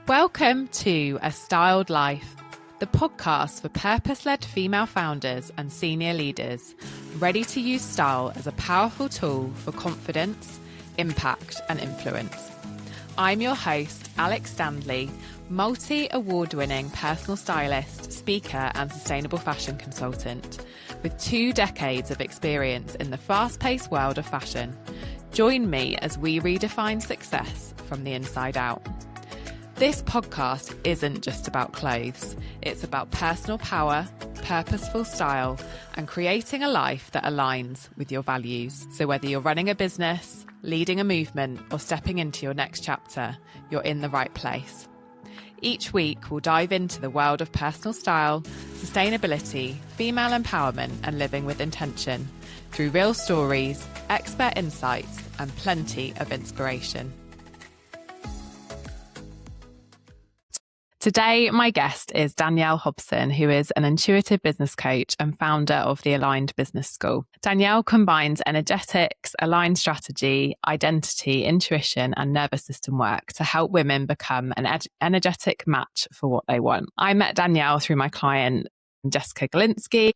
Welcome to A Styled Life, the podcast for purpose-led female founders and senior leaders ready to use style as a powerful tool for confidence, impact, and influence. I'm your host, Alex Standley, multi-award-winning personal stylist, speaker, and sustainable fashion consultant with 2 decades of experience in the fast-paced world of fashion. Join me as we redefine success from the inside out. This podcast isn't just about clothes. It's about personal power, purposeful style, and creating a life that aligns with your values. So whether you're running a business, leading a movement, or stepping into your next chapter, you're in the right place. Each week, we'll dive into the world of personal style, sustainability, female empowerment, and living with intention through real stories, expert insights, and plenty of inspiration. Today, my guest is Danielle Hobson, who is an intuitive business coach and founder of the Aligned Business School. Danielle combines energetics, aligned strategy, identity, intuition, and nervous system work to help women become an energetic match for what they want. I met Danielle through my client, Jessica Galinsky,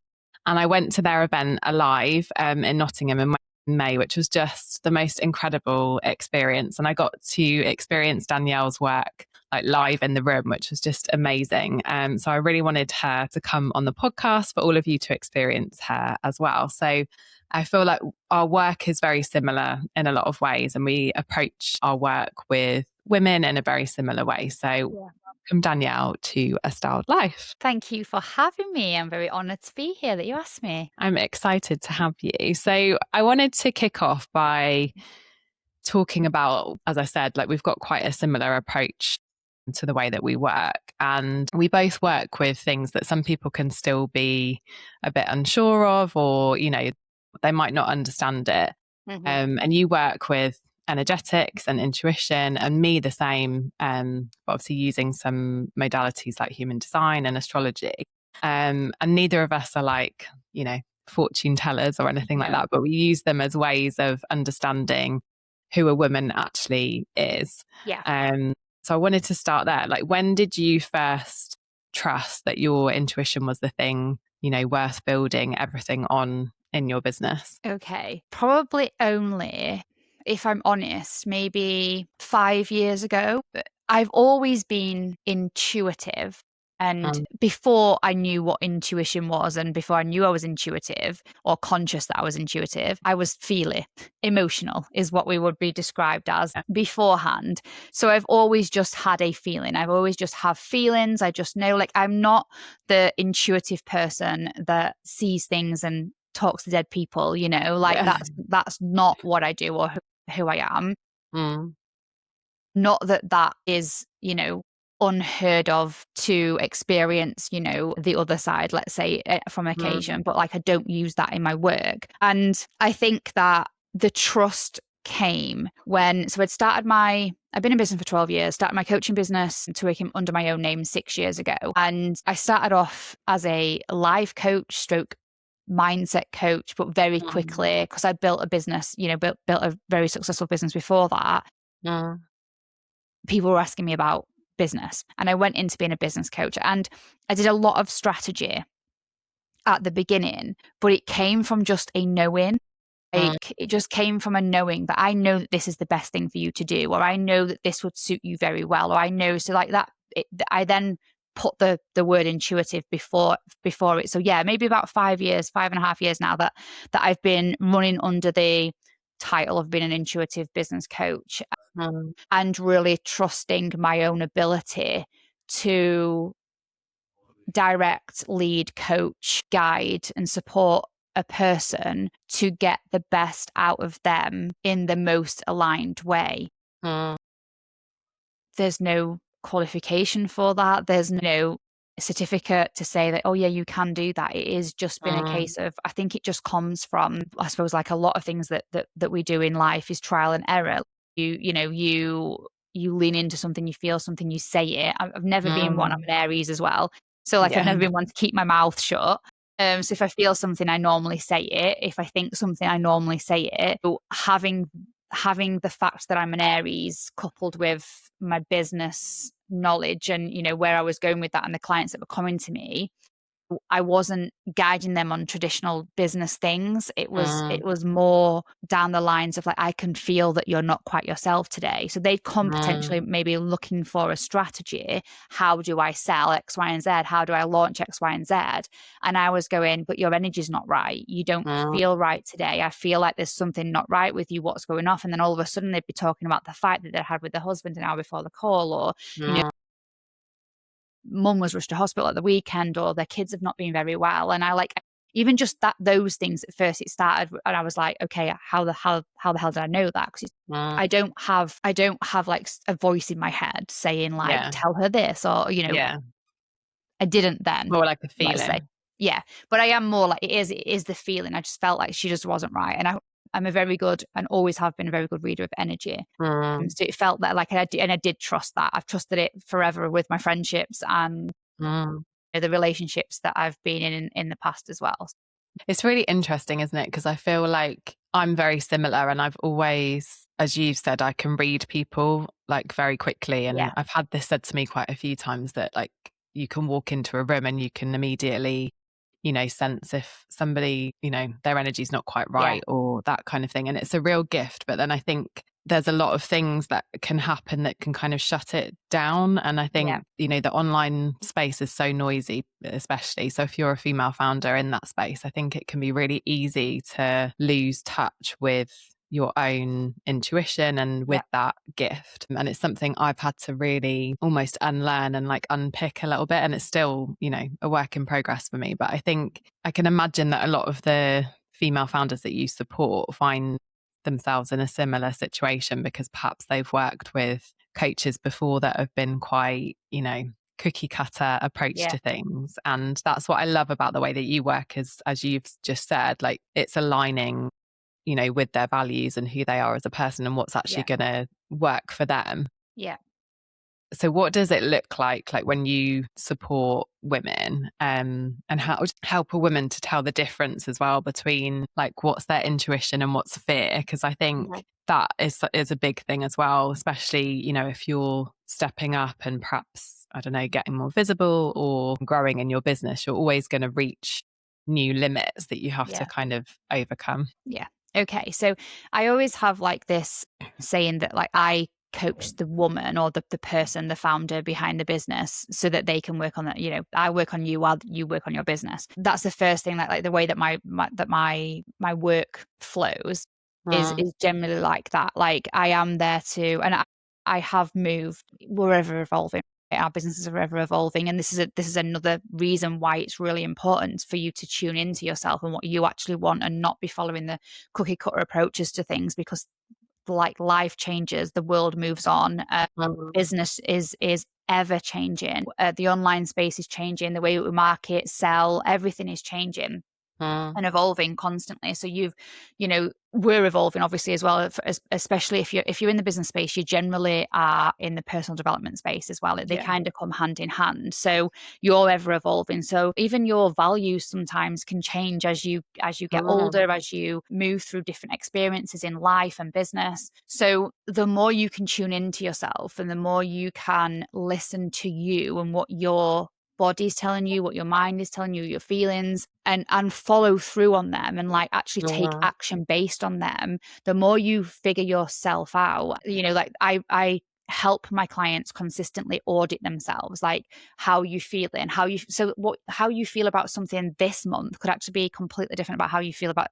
and I went to their event Alive in Nottingham in May, which was just the most incredible experience. And I got to experience Danielle's work like live in the room, which was just amazing. So I really wanted her to come on the podcast for all of you to experience her as well. So I feel like our work is very similar in a lot of ways, and we approach our work with women in a very similar way. So welcome, Danielle, to A Styled Life. Thank you for having me. I'm very honoured to be here that you asked me. I'm excited to have you. So I wanted to kick off by talking about, as I said, like we've got quite a similar approach to the way that we work, and we both work with things that some people can still be a bit unsure of, or they might not understand it. And you work with energetics and intuition, and me the same, but obviously using some modalities like human design and astrology, and neither of us are like fortune tellers or anything like that, but we use them as ways of understanding who a woman actually is. So I wanted to start there. Like, when did you first trust that your intuition was the thing, worth building everything on in your business? Okay. Probably only, if I'm honest, maybe 5 years ago. But I've always been intuitive. And before I knew what intuition was, and before I knew I was intuitive or conscious that I was intuitive, I was feely. Emotional is what we would be described as beforehand. So I've always just had a feeling. I've always just have feelings. I just know, like, I'm not the intuitive person that sees things and talks to dead people, that's not what I do or who I am. Not that is, unheard of to experience, the other side, let's say, from occasion, but like I don't use that in my work. And I think that the trust came when, so I've been in business for 12 years, started my coaching business to work under my own name 6 years ago. And I started off as a life coach stroke mindset coach, but very quickly, because I built a business, built a very successful business before that. People were asking me about business, and I went into being a business coach, and I did a lot of strategy at the beginning, but it came from just a knowing. It just came from a knowing that I know that this is the best thing for you to do, or I know that this would suit you very well, or I know, so like that I then put the word intuitive before it. So maybe about 5.5 years now that I've been running under the title of being an intuitive business coach, and really trusting my own ability to direct, lead, coach, guide, and support a person to get the best out of them in the most aligned way. There's no qualification for that. There's no certificate to say that, oh yeah, you can do that. It is just been a case of, I think it just comes from, I suppose, like a lot of things that we do in life is trial and error. You lean into something, you feel something, you say it. I've never been one. I'm an Aries as well, so like I've never been one to keep my mouth shut. So if I feel something, I normally say it. If I think something, I normally say it. So having the fact that I'm an Aries coupled with my business knowledge and, you know, where I was going with that and the clients that were coming to me, I wasn't guiding them on traditional business things. It was more down the lines of like, I can feel that you're not quite yourself today. So they'd come potentially maybe looking for a strategy. How do I sell X, Y, and Z? How do I launch X, Y, and Z? And I was going, but your energy's not right. You don't feel right today. I feel like there's something not right with you. What's going off? And then all of a sudden they'd be talking about the fight that they had with their husband an hour before the call, or, you know, mum was rushed to hospital at the weekend, or their kids have not been very well. And I like, even just those things at first it started, and I was like, okay, how the hell did I know that? Because I don't have like a voice in my head saying like, tell her this, or, you know, I didn't then. More like a Let's say. feeling. Yeah. But I am more like, it is the feeling. I just felt like she just wasn't right. And I'm a very good, and always have been a very good reader of energy. So it felt that like, I did trust that. I've trusted it forever with my friendships and the relationships that I've been in the past as well. It's really interesting, isn't it? Because I feel like I'm very similar, and I've always, as you've said, I can read people like very quickly. And I've had this said to me quite a few times that like you can walk into a room and you can immediately, you know, sense if somebody, you know, their energy's not quite right or that kind of thing. And it's a real gift. But then I think there's a lot of things that can happen that can kind of shut it down. And I think, you know, the online space is so noisy, especially. So if you're a female founder in that space, I think it can be really easy to lose touch with your own intuition and with that gift. And it's something I've had to really almost unlearn and like unpick a little bit. And it's still, you know, a work in progress for me. But I think I can imagine that a lot of the female founders that you support find themselves in a similar situation because perhaps they've worked with coaches before that have been quite, you know, cookie cutter approach to things. And that's what I love about the way that you work is, as you've just said, like it's aligning, you know, with their values and who they are as a person and what's actually going to work for them. Yeah. So what does it look like when you support women, and how to help a woman to tell the difference as well between like what's their intuition and what's fear? Because I think that is a big thing as well, especially, you know, if you're stepping up and perhaps, I don't know, getting more visible or growing in your business, you're always going to reach new limits that you have to kind of overcome. Yeah. Okay. So I always have like this saying that like I coach the woman or the person, the founder behind the business so that they can work on that. You know, I work on you while you work on your business. That's the first thing, like the way that my work flows is generally like that. Like I am there to, and I have moved, we're ever evolving. Our businesses are ever evolving, and this is another reason why it's really important for you to tune into yourself and what you actually want, and not be following the cookie cutter approaches to things, because like life changes, the world moves on, business is ever changing, the online space is changing, the way we market, sell, everything is changing and evolving constantly. So you know, we're evolving obviously as well, especially if you're in the business space, you generally are in the personal development space as well. They kind of come hand in hand. So you're ever evolving. So even your values sometimes can change as you get older, as you move through different experiences in life and business. So the more you can tune into yourself and the more you can listen to you and what your body's telling you, what your mind is telling you, your feelings, and follow through on them, and like actually take action based on them, the more you figure yourself out. You know, like I help my clients consistently audit themselves, like how you feeling, how you feel about something this month could actually be completely different about how you feel about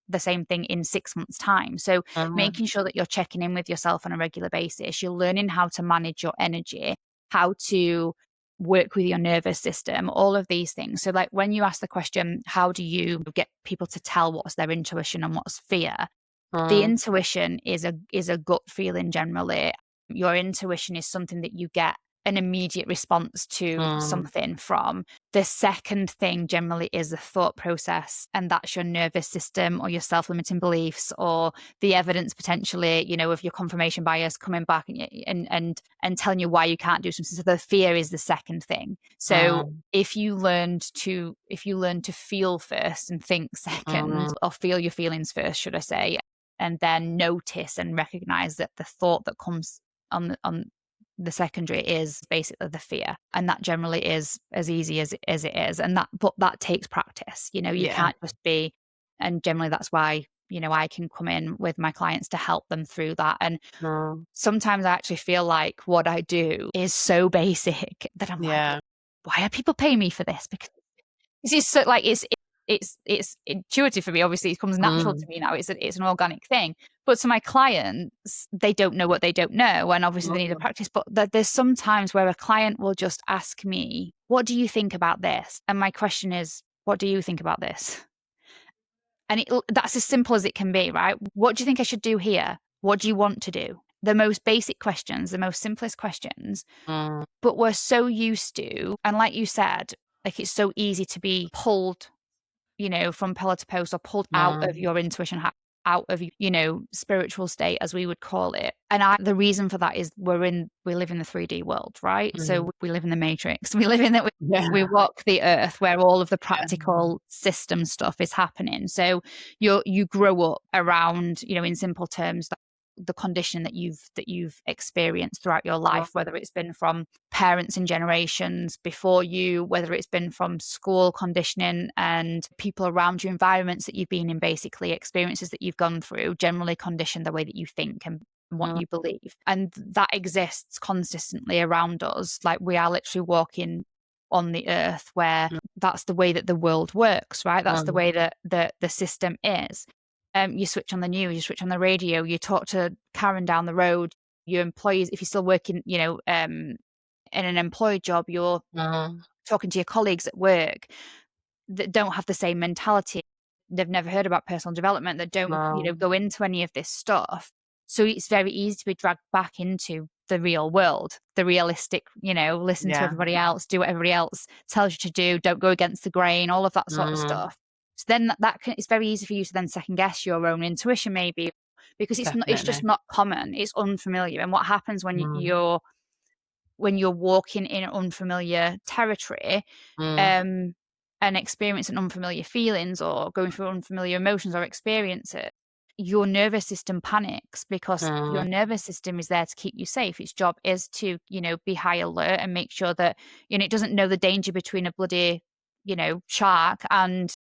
the same thing in 6 months time. So making sure that you're checking in with yourself on a regular basis, you're learning how to manage your energy, how to work with your nervous system, all of these things. So like when you ask the question, how do you get people to tell what's their intuition and what's fear? The intuition is a gut feeling generally. Your intuition is something that you get an immediate response to something from. The second thing generally is the thought process, and that's your nervous system or your self-limiting beliefs or the evidence potentially, you know, of your confirmation bias coming back and telling you why you can't do something. So the fear is the second thing. So if you learn to feel first and think second, or feel your feelings first, should I say, and then notice and recognize that the thought that comes on the secondary is basically the fear. And that generally is as easy as it is. But that takes practice. You can't just be, and generally that's why, I can come in with my clients to help them through that. And sometimes I actually feel like what I do is so basic that I'm like, why are people paying me for this? Because it's so like, it's intuitive for me. Obviously it comes natural to me now. It's an organic thing. But to my clients, they don't know what they don't know. And obviously they need to practice. But there's some times where a client will just ask me, what do you think about this? And my question is, what do you think about this? And that's as simple as it can be, right? What do you think I should do here? What do you want to do? The most basic questions, the most simplest questions. But we're so used to, and like you said, like it's so easy to be pulled, from pillar to post, or pulled out of your intuition, out of, spiritual state, as we would call it. And the reason for that is we live in the 3D world, right? So we live in the matrix. We live in that. We walk the earth where all of the practical system stuff is happening. So you grow up around, in simple terms, the condition that you've experienced throughout your life, whether it's been from parents and generations before you, whether it's been from school conditioning and people around you, environments that you've been in, basically experiences that you've gone through, generally condition the way that you think and what you believe. And that exists consistently around us. Like we are literally walking on the earth where that's the way that the world works, right? That's the way that the system is. You switch on the news, you switch on the radio, you talk to Karen down the road, your employees, if you're still working, in an employed job, you're talking to your colleagues at work that don't have the same mentality. They've never heard about personal development, that don't, go into any of this stuff. So it's very easy to be dragged back into the real world, the realistic, listen to everybody else, do what everybody else tells you to do, don't go against the grain, all of that sort of stuff. So then it's very easy for you to then second guess your own intuition, maybe, because it's just not common. It's unfamiliar. And what happens when you're walking in unfamiliar territory, and experiencing unfamiliar feelings or going through unfamiliar emotions or experiences, your nervous system panics, because your nervous system is there to keep you safe. Its job is to, be high alert and make sure that, it doesn't know the danger between a bloody, shark and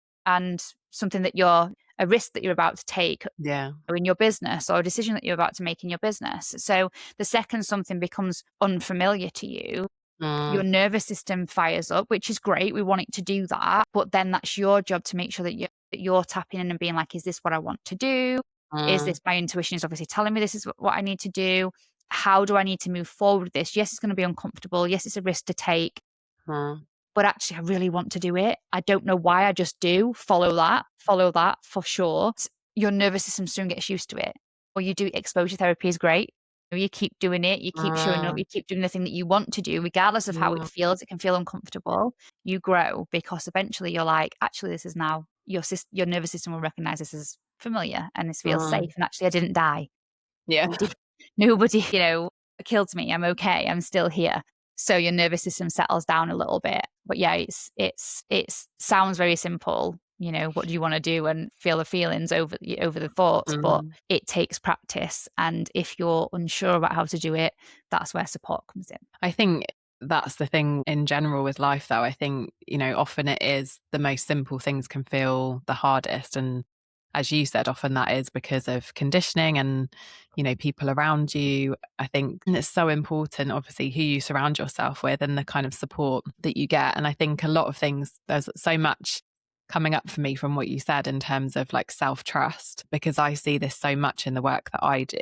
something that a risk that you're about to take in your business, or a decision that you're about to make in your business. So the second something becomes unfamiliar to you, your nervous system fires up, which is great. We want it to do that. But then that's your job to make sure that you're tapping in and being like, is this what I want to do? Is this, my intuition is obviously telling me this is what I need to do. How do I need to move forward with this? Yes, it's going to be uncomfortable. Yes, it's a risk to take. But actually, I really want to do it. I don't know why, I just do. Follow that for sure. Your nervous system soon gets used to it. Or you do exposure therapy is great. You keep doing it, you keep showing up, you keep doing the thing that you want to do, regardless of how it feels. It can feel uncomfortable. You grow, because eventually you're like, actually, this is now, your nervous system will recognize this as familiar and this feels safe. And actually, I didn't die. Nobody, killed me. I'm okay. I'm still here. So your nervous system settles down a little bit. But yeah, it sounds very simple. What do you want to do, and feel the feelings over the thoughts, but it takes practice. And if you're unsure about how to do it, that's where support comes in. I think that's the thing in general with life, though. I think, often it is the most simple things can feel the hardest. And as you said, often that is because of conditioning and, people around you. I think it's so important, obviously, who you surround yourself with and the kind of support that you get. And I think a lot of things, there's so much coming up for me from what you said in terms of like self-trust, because I see this so much in the work that I do.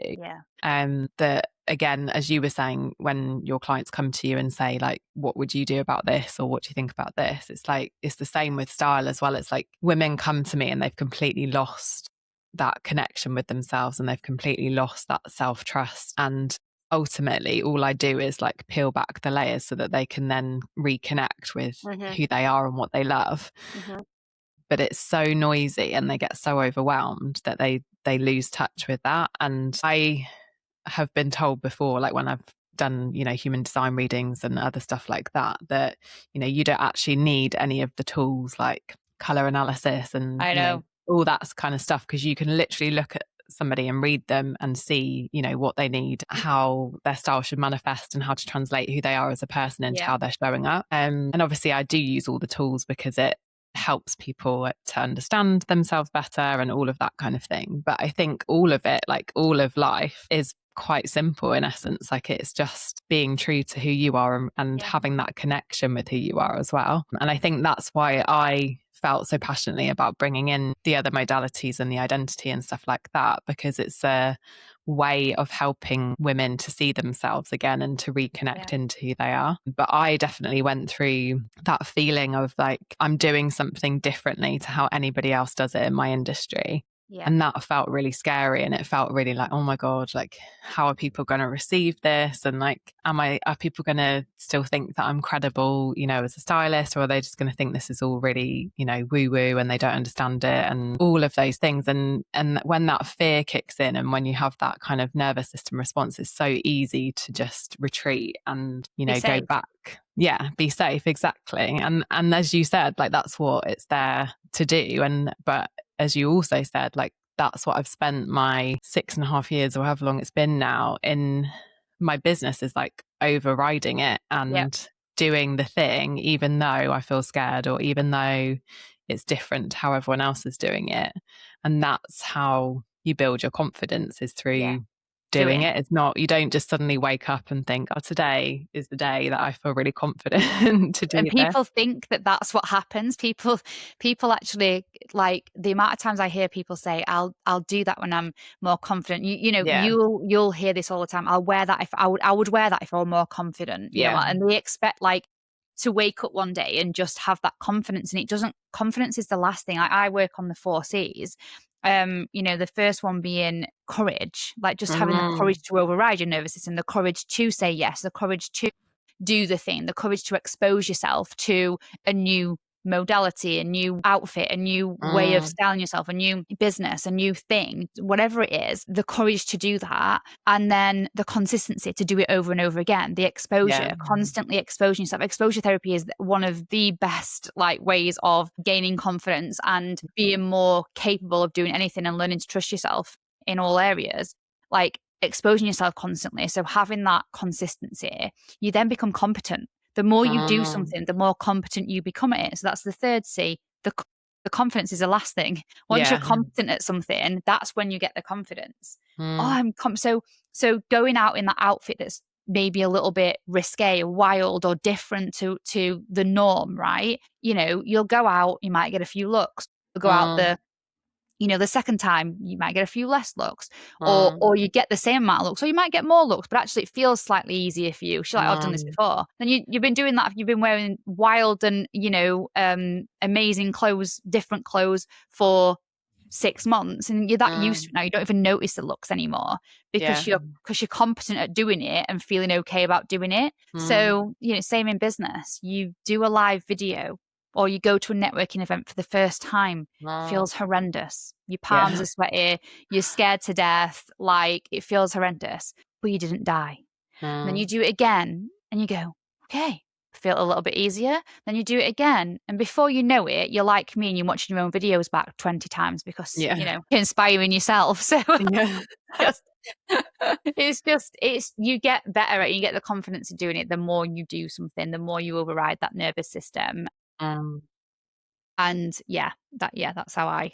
That again, as you were saying, when your clients come to you and say like, what would you do about this? Or what do you think about this? It's like, it's the same with style as well. It's like women come to me and they've completely lost that connection with themselves, and they've completely lost that self-trust. And ultimately all I do is like peel back the layers so that they can then reconnect with who they are and what they love. But it's so noisy and they get so overwhelmed that they lose touch with that. And I have been told before, like when I've done, human design readings and other stuff like that, you don't actually need any of the tools like color analysis and all that kind of stuff, because you can literally look at somebody and read them and see, you know, what they need, how their style should manifest, and how to translate who they are as a person into how they're showing up. And obviously I do use all the tools because it helps people to understand themselves better and all of that kind of thing. But I think all of it, like all of life, is quite simple in essence. Like it's just being true to who you are and having that connection with who you are as well. And I think that's why I felt so passionately about bringing in the other modalities and the identity and stuff like that, because it's a way of helping women to see themselves again and to reconnect into who they are. But I definitely went through that feeling of like, I'm doing something differently to how anybody else does it in my industry. And that felt really scary. And it felt really like, oh my God, like, how are people going to receive this? And like, are people going to still think that I'm credible, you know, as a stylist, or are they just going to think this is all really, you know, woo woo and they don't understand it and all of those things. And when that fear kicks in and when you have that kind of nervous system response, it's so easy to just retreat and, you know, go back. Yeah, be safe. Exactly. And as you said, like, that's what it's there to do. But as you also said, like, that's what I've spent my 6.5 years or however long it's been now in my business, is like overriding it and doing the thing, even though I feel scared or even though it's different to how everyone else is doing it. And that's how you build your confidence, is through doing it. It's not, you don't just suddenly wake up and think, oh, today is the day that I feel really confident to do and people this. think that that's what happens. People actually, like, the amount of times I hear people say, I'll do that when I'm more confident. You know, you'll hear this all the time. I'll wear that if I would wear that if I were more confident, you know, and they expect like to wake up one day and just have that confidence. And it doesn't, confidence is the last thing. I work on the 4 C's. You know, the first one being courage, like just having the courage to override your nervous system, the courage to say yes, the courage to do the thing, the courage to expose yourself to a new modality, a new outfit, a new way of styling yourself, a new business, a new thing, whatever it is, the courage to do that. And then the consistency to do it over and over again, the exposure, constantly exposing yourself. Exposure therapy is one of the best like ways of gaining confidence and being more capable of doing anything and learning to trust yourself in all areas. Like exposing yourself constantly. So having that consistency, you then become competent. The more you do something, the more competent you become at it. So that's the third C. The confidence is the last thing. Once you're competent at something, that's when you get the confidence. So going out in that outfit that's maybe a little bit risque or wild or different to the norm, right? You know, you'll go out, you might get a few looks. You'll go out the second time you might get a few less looks, or you get the same amount of looks, or you might get more looks, but actually it feels slightly easier for you. She's like, I've done this before. Then you've been doing that. You've been wearing wild and, amazing clothes, different clothes for 6 months, and you're that used to it now. You don't even notice the looks anymore because you're competent at doing it and feeling okay about doing it. So, same in business. You do a live video, or you go to a networking event for the first time, feels horrendous. Your palms are sweaty, you're scared to death, like it feels horrendous, but you didn't die. And then you do it again and you go, okay, feel a little bit easier. Then you do it again. And before you know it, you're like me and you're watching your own videos back 20 times because, you're inspiring yourself. So it's you get better at it, you get the confidence of doing it the more you do something, the more you override that nervous system. And that's how I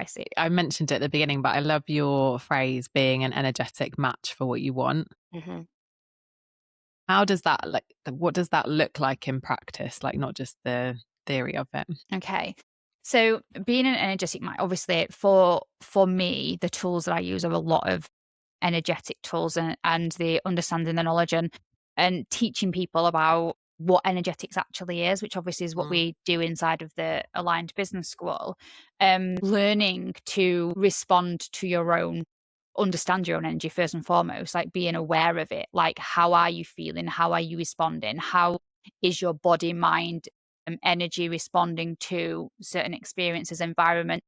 see it. I mentioned it at the beginning, but I love your phrase, being an energetic match for what you want. How does that, like, what does that look like in practice? Like, not just the theory of it. Okay. So being an energetic match, obviously for me, the tools that I use are a lot of energetic tools and the understanding the knowledge and teaching people about what energetics actually is, which obviously is what we do inside of the Aligned Business School. Learning to respond to your own, understand your own energy first and foremost, like being aware of it. Like, how are you feeling? How are you responding? How is your body, mind, energy responding to certain experiences, environment,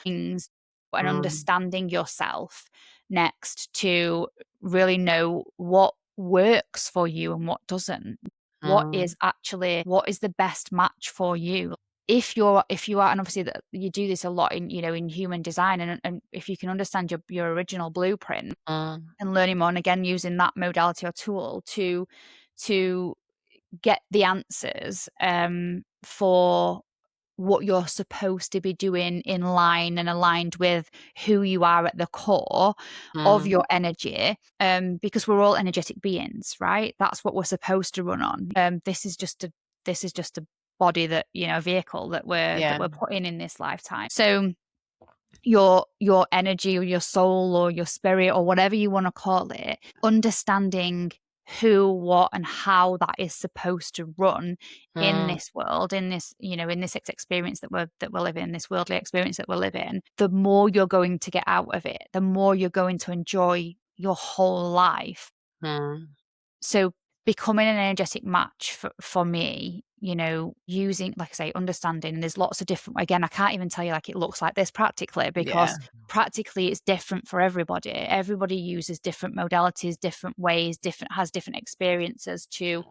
things, and understanding yourself next to really know what works for you and what doesn't. What is the best match for you? if you are, and obviously that you do this a lot in, in human design, and if you can understand your original blueprint and learning more, and again using that modality or tool to get the answers for what you're supposed to be doing in line and aligned with who you are at the core of your energy, because we're all energetic beings, right? That's what we're supposed to run on. This is just a body that, a vehicle that we're putting in this lifetime. So your energy or your soul or your spirit or whatever you want to call it, understanding who, what, and how that is supposed to run in this world, in this, in this experience that we're living in, this worldly experience that we're living, the more you're going to get out of it, the more you're going to enjoy your whole life. So becoming an energetic match for me, using, like I say, understanding, and there's lots of different, again, I can't even tell you like it looks like this practically, because practically it's different for everybody. Everybody uses different modalities, different ways, has different experiences to,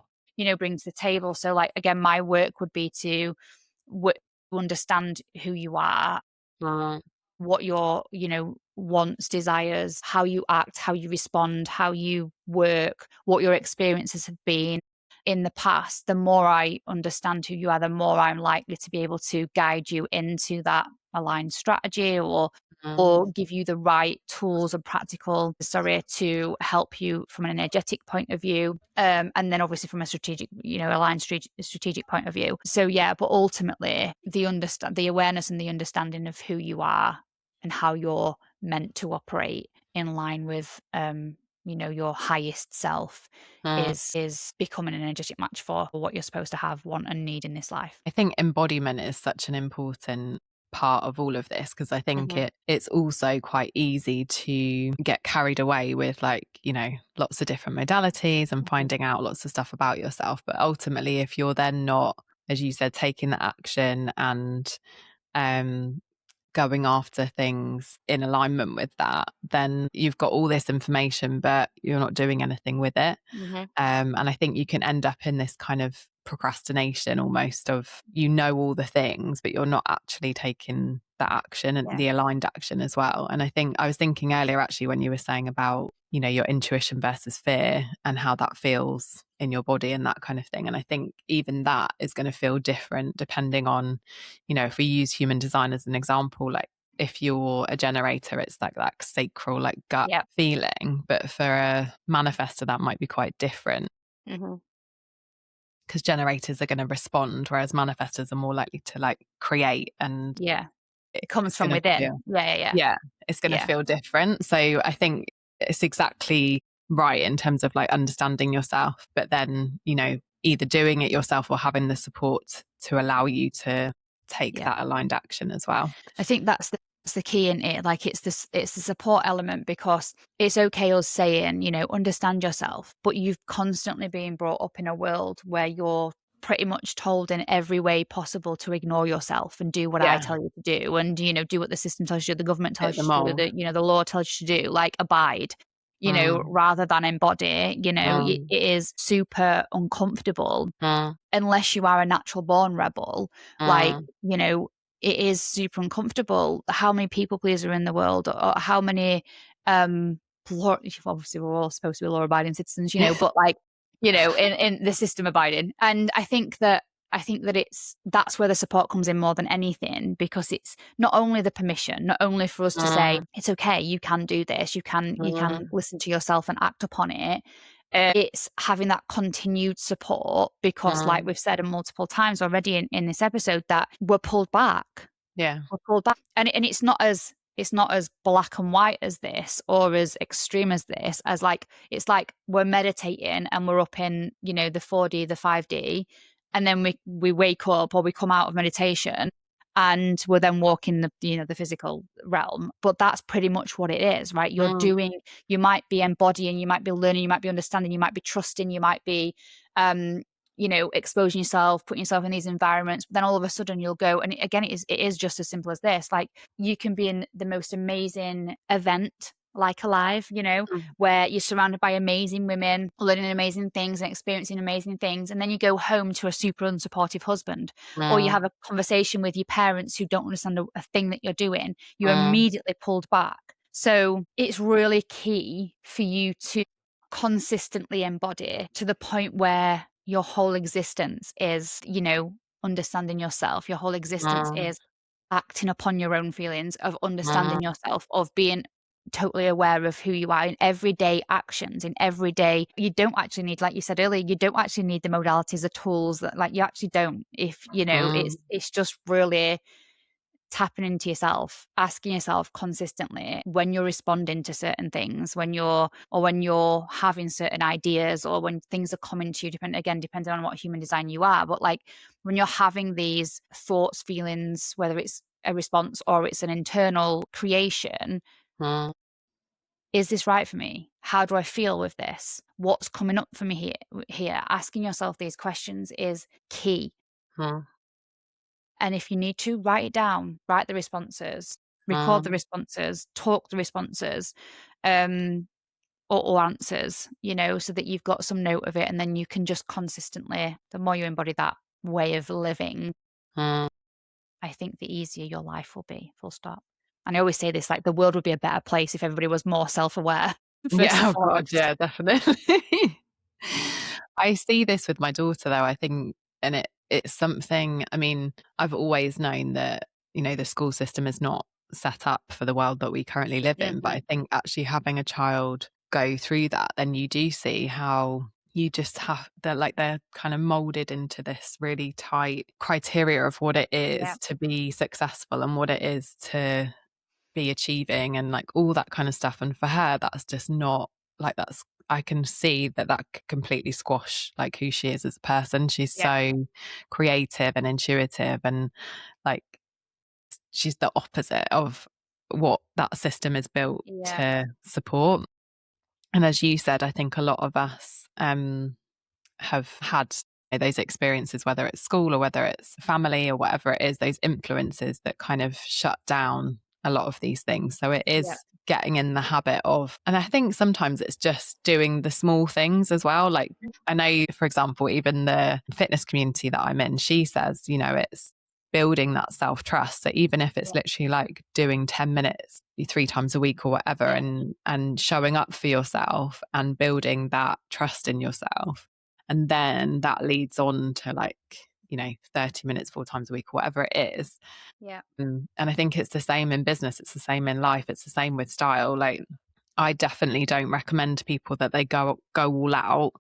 bring to the table. So like, again, my work would be to understand who you are, what your, wants, desires, how you act, how you respond, how you work, what your experiences have been in the past. The more I understand who you are, the more I'm likely to be able to guide you into that aligned strategy, or give you the right tools and practical to help you from an energetic point of view, and then obviously from a strategic, aligned strategic point of view. So yeah, but ultimately the awareness and the understanding of who you are and how you're meant to operate in line with your highest self is becoming an energetic match for what you're supposed to have, want, and need in this life. I think embodiment is such an important part of all of this, because I think it's also quite easy to get carried away with like, lots of different modalities and finding out lots of stuff about yourself. But ultimately, if you're then not, as you said, taking the action and going after things in alignment with that, then you've got all this information, but you're not doing anything with it. And I think you can end up in this kind of procrastination almost of, all the things, but you're not actually taking that action and the aligned action as well. And I think I was thinking earlier, actually, when you were saying about, your intuition versus fear and how that feels in your body and that kind of thing. And I think even that is going to feel different depending on, if we use human design as an example, like if you're a generator, it's like that sacral, like gut feeling. But for a manifestor, that might be quite different. Because generators are going to respond, whereas manifestors are more likely to like create, and it comes from within. It's going to feel different. So I think it's exactly right in terms of like understanding yourself, but then, either doing it yourself or having the support to allow you to take that aligned action as well. I think that's the key in it. Like it's the support element, because it's okay us saying, understand yourself, but you've constantly been brought up in a world where you're pretty much told in every way possible to ignore yourself and do what I tell you to do, and do what the system tells you, the government tells you to do, the law tells you to do, like abide, rather than embody. It is super uncomfortable unless you are a natural born rebel. Like, it is super uncomfortable. How many people pleasers are in the world, or how many obviously we're all supposed to be law abiding citizens, but like, in the system abiding. And I think that that's where the support comes in more than anything, because it's not only the permission, not only for us to say it's okay, you can do this, you can listen to yourself and act upon it. It's having that continued support, because like we've said multiple times already in this episode, that we're pulled back. We're pulled back, and it's not as black and white as this, or as extreme as this, as like, it's like we're meditating and we're up in, the 4D, the 5D, and then we wake up, or we come out of meditation and we're then walking the physical realm. But that's pretty much what it is, right? You're doing, you might be embodying, you might be learning, you might be understanding, you might be trusting, you might be exposing yourself, putting yourself in these environments. But then all of a sudden you'll go, and again, it is just as simple as this. Like, you can be in the most amazing event, like alive, you know, where you're surrounded by amazing women, learning amazing things and experiencing amazing things. And then you go home to a super unsupportive husband, or you have a conversation with your parents who don't understand a thing that you're doing. You're immediately pulled back. So it's really key for you to consistently embody to the point where your whole existence is, you know, understanding yourself. Your whole existence is acting upon your own feelings, of understanding yourself, of being totally aware of who you are in everyday actions, in everyday. You don't actually need, like you said earlier, you don't actually need the modalities, the tools that, like, you actually don't. If you know, it's just really tapping into yourself, asking yourself consistently when you're responding to certain things, when you're having certain ideas, or when things are coming to you, depending on what human design you are. But like when you're having these thoughts, feelings, whether it's a response or it's an internal creation, is this right for me? How do I feel with this? What's coming up for me here? Asking yourself these questions is key. And if you need to, write it down, write the responses, record the responses, talk the responses, or answers, you know, so that you've got some note of it. And then you can just consistently, the more you embody that way of living, I think the easier your life will be, full stop. And I always say this, like, the world would be a better place if everybody was more self-aware. Yeah, oh God, yeah, definitely. I see this with my daughter though, I think, and it's something, I mean, I've always known that, you know, the school system is not set up for the world that we currently live in. But I think actually having a child go through that, then you do see how you just have, they're kind of molded into this really tight criteria of what it is to be successful and what it is to be achieving and like all that kind of stuff. And for her, that's just not like, that's, I can see that could completely squash like who she is as a person. She's so creative and intuitive, and like she's the opposite of what that system is built to support. And as you said, I think a lot of us have had those experiences, whether it's school or whether it's family or whatever it is, those influences that kind of shut down a lot of these things. So it is getting in the habit of, and I think sometimes it's just doing the small things as well. Like I know, for example, even the fitness community that I'm in, she says, you know, it's building that self-trust. So even if it's literally like doing 10 minutes 3 times a week or whatever, and showing up for yourself and building that trust in yourself. And then that leads on to like, you know, 30 minutes 4 times a week or whatever it is. And I think it's the same in business. It's the same in life. It's the same with style. Like I definitely don't recommend to people that they go all out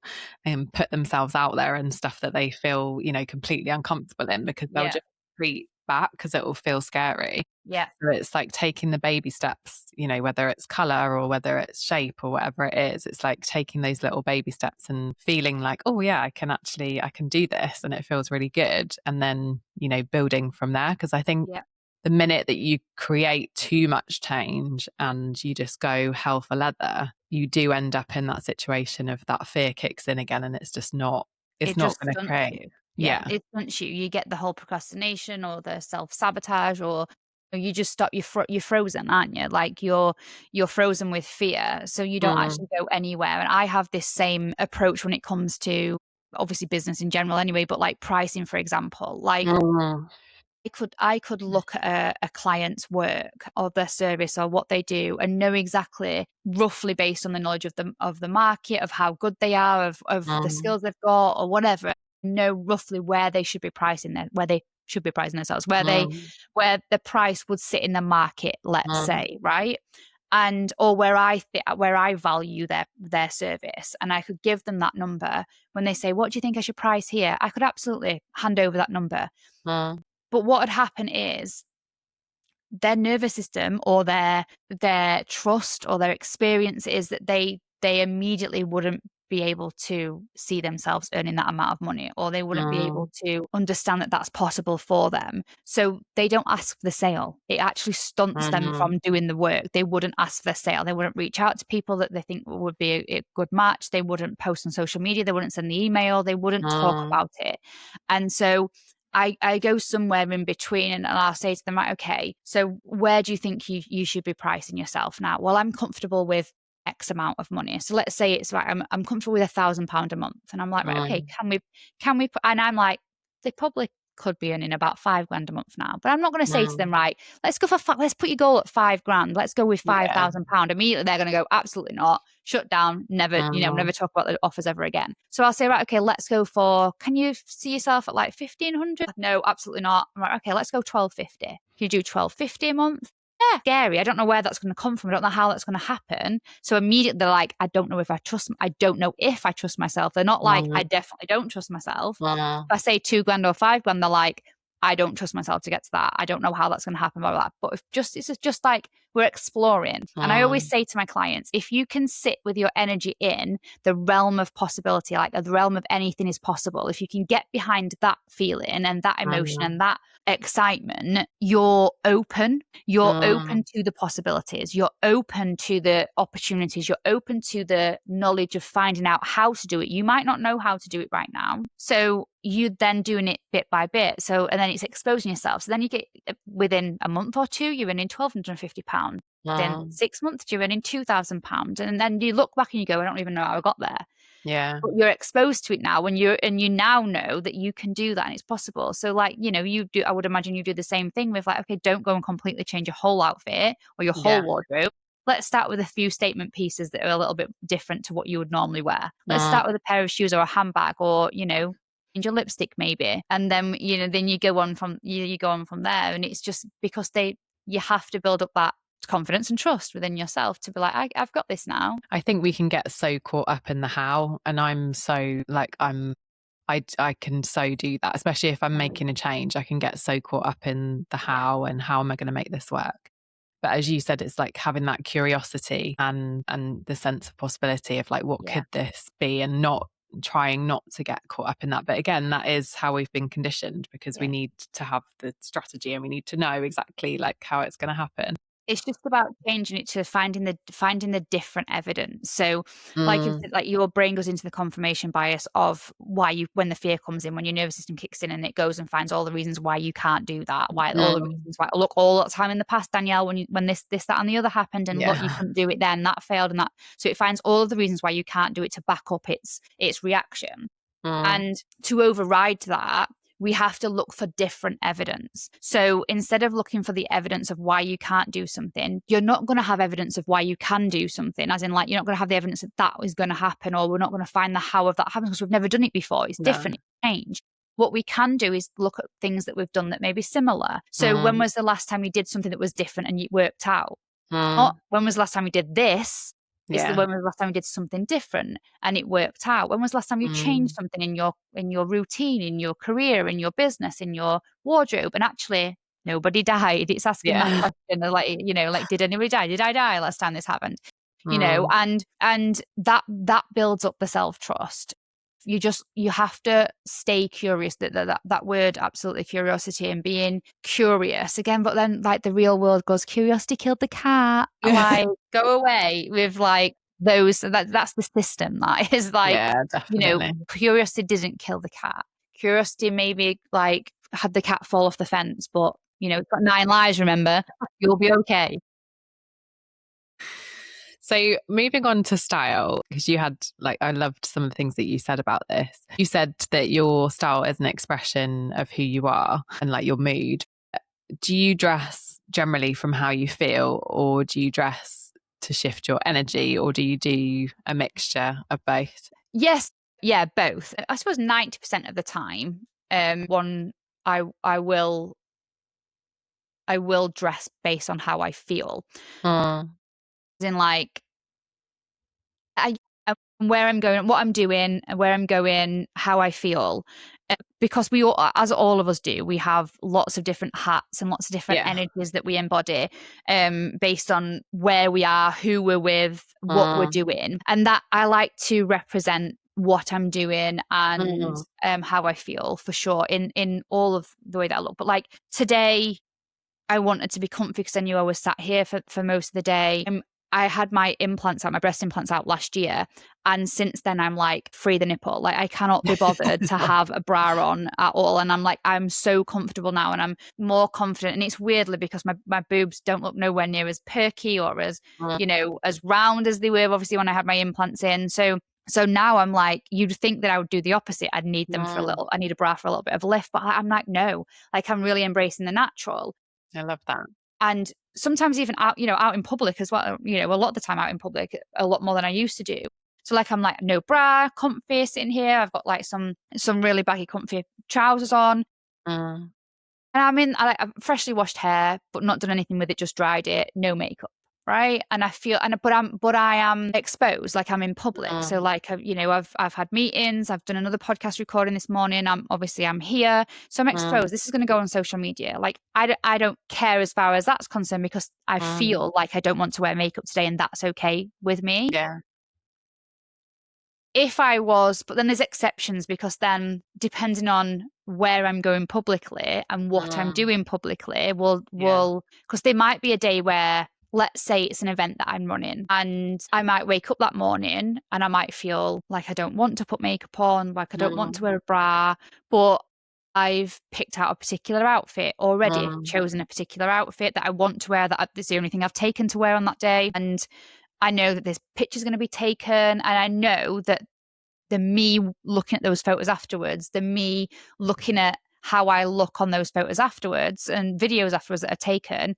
and put themselves out there and stuff that they feel, you know, completely uncomfortable in, because they'll just retreat back because it will feel scary. So it's like taking the baby steps, you know, whether it's color or whether it's shape or whatever it is. It's like taking those little baby steps and feeling like, oh yeah, I can do this and it feels really good. And then, you know, building from there. Because I think the minute that you create too much change and you just go hell for leather, you do end up in that situation of that fear kicks in again, and it's just not, it's not going to create. It stunts you. You get the whole procrastination or the self-sabotage, or you just stop. You're frozen, aren't you? Like you're frozen with fear, so you don't actually go anywhere. And I have this same approach when it comes to obviously business in general anyway, but like pricing, for example. Like I could look at a client's work or their service or what they do and know exactly, roughly based on the knowledge of the market, of how good they are, of the skills they've got or whatever, know roughly where they should be pricing themselves, where the price would sit in the market, let's say, right? And or where I value their service, and I could give them that number. When they say, what do you think I should price here? I could absolutely hand over that number. But what would happen is their nervous system or their trust or their experience is that they immediately wouldn't be able to see themselves earning that amount of money, or they wouldn't be able to understand that that's possible for them. So they don't ask for the sale. It actually stunts them from doing the work. They wouldn't ask for the sale. They wouldn't reach out to people that they think would be a good match. They wouldn't post on social media. They wouldn't send the email. They wouldn't talk about it. And so I go somewhere in between, and I'll say to them, right, okay, so where do you think you should be pricing yourself now? Well, I'm comfortable with X amount of money. So let's say it's right, I'm comfortable with £1,000 a month. And I'm like, right, okay, can we put, and I'm like, they probably could be earning about £5,000 a month now. But I'm not going to say to them, right, let's go let's put your goal at £5,000. Let's go with £5,000. Immediately they're going to go, absolutely not. Shut down. Never, never talk about the offers ever again. So I'll say, right, okay, let's go for, can you see yourself at like 1,500? No, absolutely not. I'm like, okay, let's go 1,250. Can you do 1,250 a month? Yeah, scary. I don't know where that's going to come from. I don't know how that's going to happen. So immediately they're like, I don't know if I trust myself. They're not like, I definitely don't trust myself. If I say £2,000 or £5,000, they're like, I don't trust myself to get to that. I don't know how that's going to happen, blah, blah, blah. But it's just like we're exploring. And I always say to my clients, if you can sit with your energy in the realm of possibility, like the realm of anything is possible, if you can get behind that feeling and that emotion and that excitement, you're open to the possibilities, you're open to the opportunities, you're open to the knowledge of finding out how to do it. You might not know how to do it right now, so you then doing it bit by bit. So, and then it's exposing yourself. So then you get, within a month or two, you're earning £1,250. Then 6 months, you're earning £2,000. And then you look back and you go, I don't even know how I got there. Yeah. But you're exposed to it now you now know that you can do that and it's possible. So like, I would imagine you do the same thing with like, okay, don't go and completely change your whole outfit or your whole wardrobe. Let's start with a few statement pieces that are a little bit different to what you would normally wear. Let's start with a pair of shoes or a handbag or, change your lipstick maybe. And then, then you go on from there. And it's just because you have to build up that confidence and trust within yourself to be like, I've got this now. I think we can get so caught up in the how, and I'm so like I can so do that, especially if I'm making a change. I can get so caught up in the how and how am I going to make this work. But as you said, it's like having that curiosity and the sense of possibility of like, what could this be, and not trying not to get caught up in that. But again, that is how we've been conditioned, because we need to have the strategy and we need to know exactly like how it's going to happen. It's just about changing it to finding the different evidence. So like your brain goes into the confirmation bias of when the fear comes in, when your nervous system kicks in, and it goes and finds all the reasons why you can't do that, all the reasons why, look, all the time in the past, Danielle, when this, that and the other happened, and look, you couldn't do it then, that failed, and that. So it finds all of the reasons why you can't do it to back up its reaction. And to override that, we have to look for different evidence. So instead of looking for the evidence of why you can't do something, you're not going to have evidence of why you can do something, as in like, you're not going to have the evidence that is going to happen, or we're not going to find the how of that happens because we've never done it before. It's different, it's change. What we can do is look at things that we've done that may be similar. So when was the last time we did something that was different and it worked out? Not when was the last time we did this? It's when was the last time we did something different and it worked out? When was the last time you changed something in your routine, in your career, in your business, in your wardrobe, and actually nobody died? It's asking that question, like, did anybody die? Did I die last time this happened? And that builds up the self-trust. You have to stay curious. That word, absolutely, curiosity and being curious again. But then, like, the real world goes, curiosity killed the cat. Like, go away with like those. That's the system. That is like, curiosity didn't kill the cat. Curiosity maybe like had the cat fall off the fence, but it's got 9 lives. Remember, you'll be okay. So moving on to style, because you had I loved some of the things that you said about this. You said that your style is an expression of who you are and like your mood. Do you dress generally from how you feel, or do you dress to shift your energy, or do you do a mixture of both? Yes. Yeah, both. I suppose 90% of the time, I will dress based on how I feel. In like, where I'm going, what I'm doing, where I'm going, how I feel. Because we all, as all of us do, we have lots of different hats and lots of different energies that we embody based on where we are, who we're with, what we're doing. And that I like to represent what I'm doing and how I feel, for sure, in all of the way that I look. But like today, I wanted to be comfy because I knew I was sat here for most of the day. I had my breast implants out last year. And since then I'm like, free the nipple. Like I cannot be bothered to have a bra on at all. And I'm like, I'm so comfortable now and I'm more confident. And it's weirdly because my boobs don't look nowhere near as perky or as, as round as they were obviously when I had my implants in. So now I'm like, you'd think that I would do the opposite. I'd need them I need a bra for a little bit of a lift, but I'm like, no, like I'm really embracing the natural. I love that. And sometimes even out in public as well, a lot of the time out in public, a lot more than I used to do. So like, I'm like, no bra, comfy sitting here. I've got like some really baggy, comfy trousers on. And I've freshly washed hair, but not done anything with it, just dried it, no makeup. Right. And I feel, but I am exposed, like I'm in public. So like, I've had meetings, I've done another podcast recording this morning. I'm here. So I'm exposed. This is going to go on social media. Like I don't care as far as that's concerned because I feel like I don't want to wear makeup today and that's okay with me. Yeah. If I was, but then there's exceptions because then depending on where I'm going publicly and what I'm doing publicly will, because there might be a day where, let's say it's an event that I'm running and I might wake up that morning and I might feel like I don't want to put makeup on, like I don't want to wear a bra, but I've picked out a particular outfit already, chosen a particular outfit that I want to wear, that's the only thing I've taken to wear on that day. And I know that this picture's going to be taken and I know that the me looking at those photos afterwards, the me looking at how I look on those photos afterwards and videos afterwards that are taken,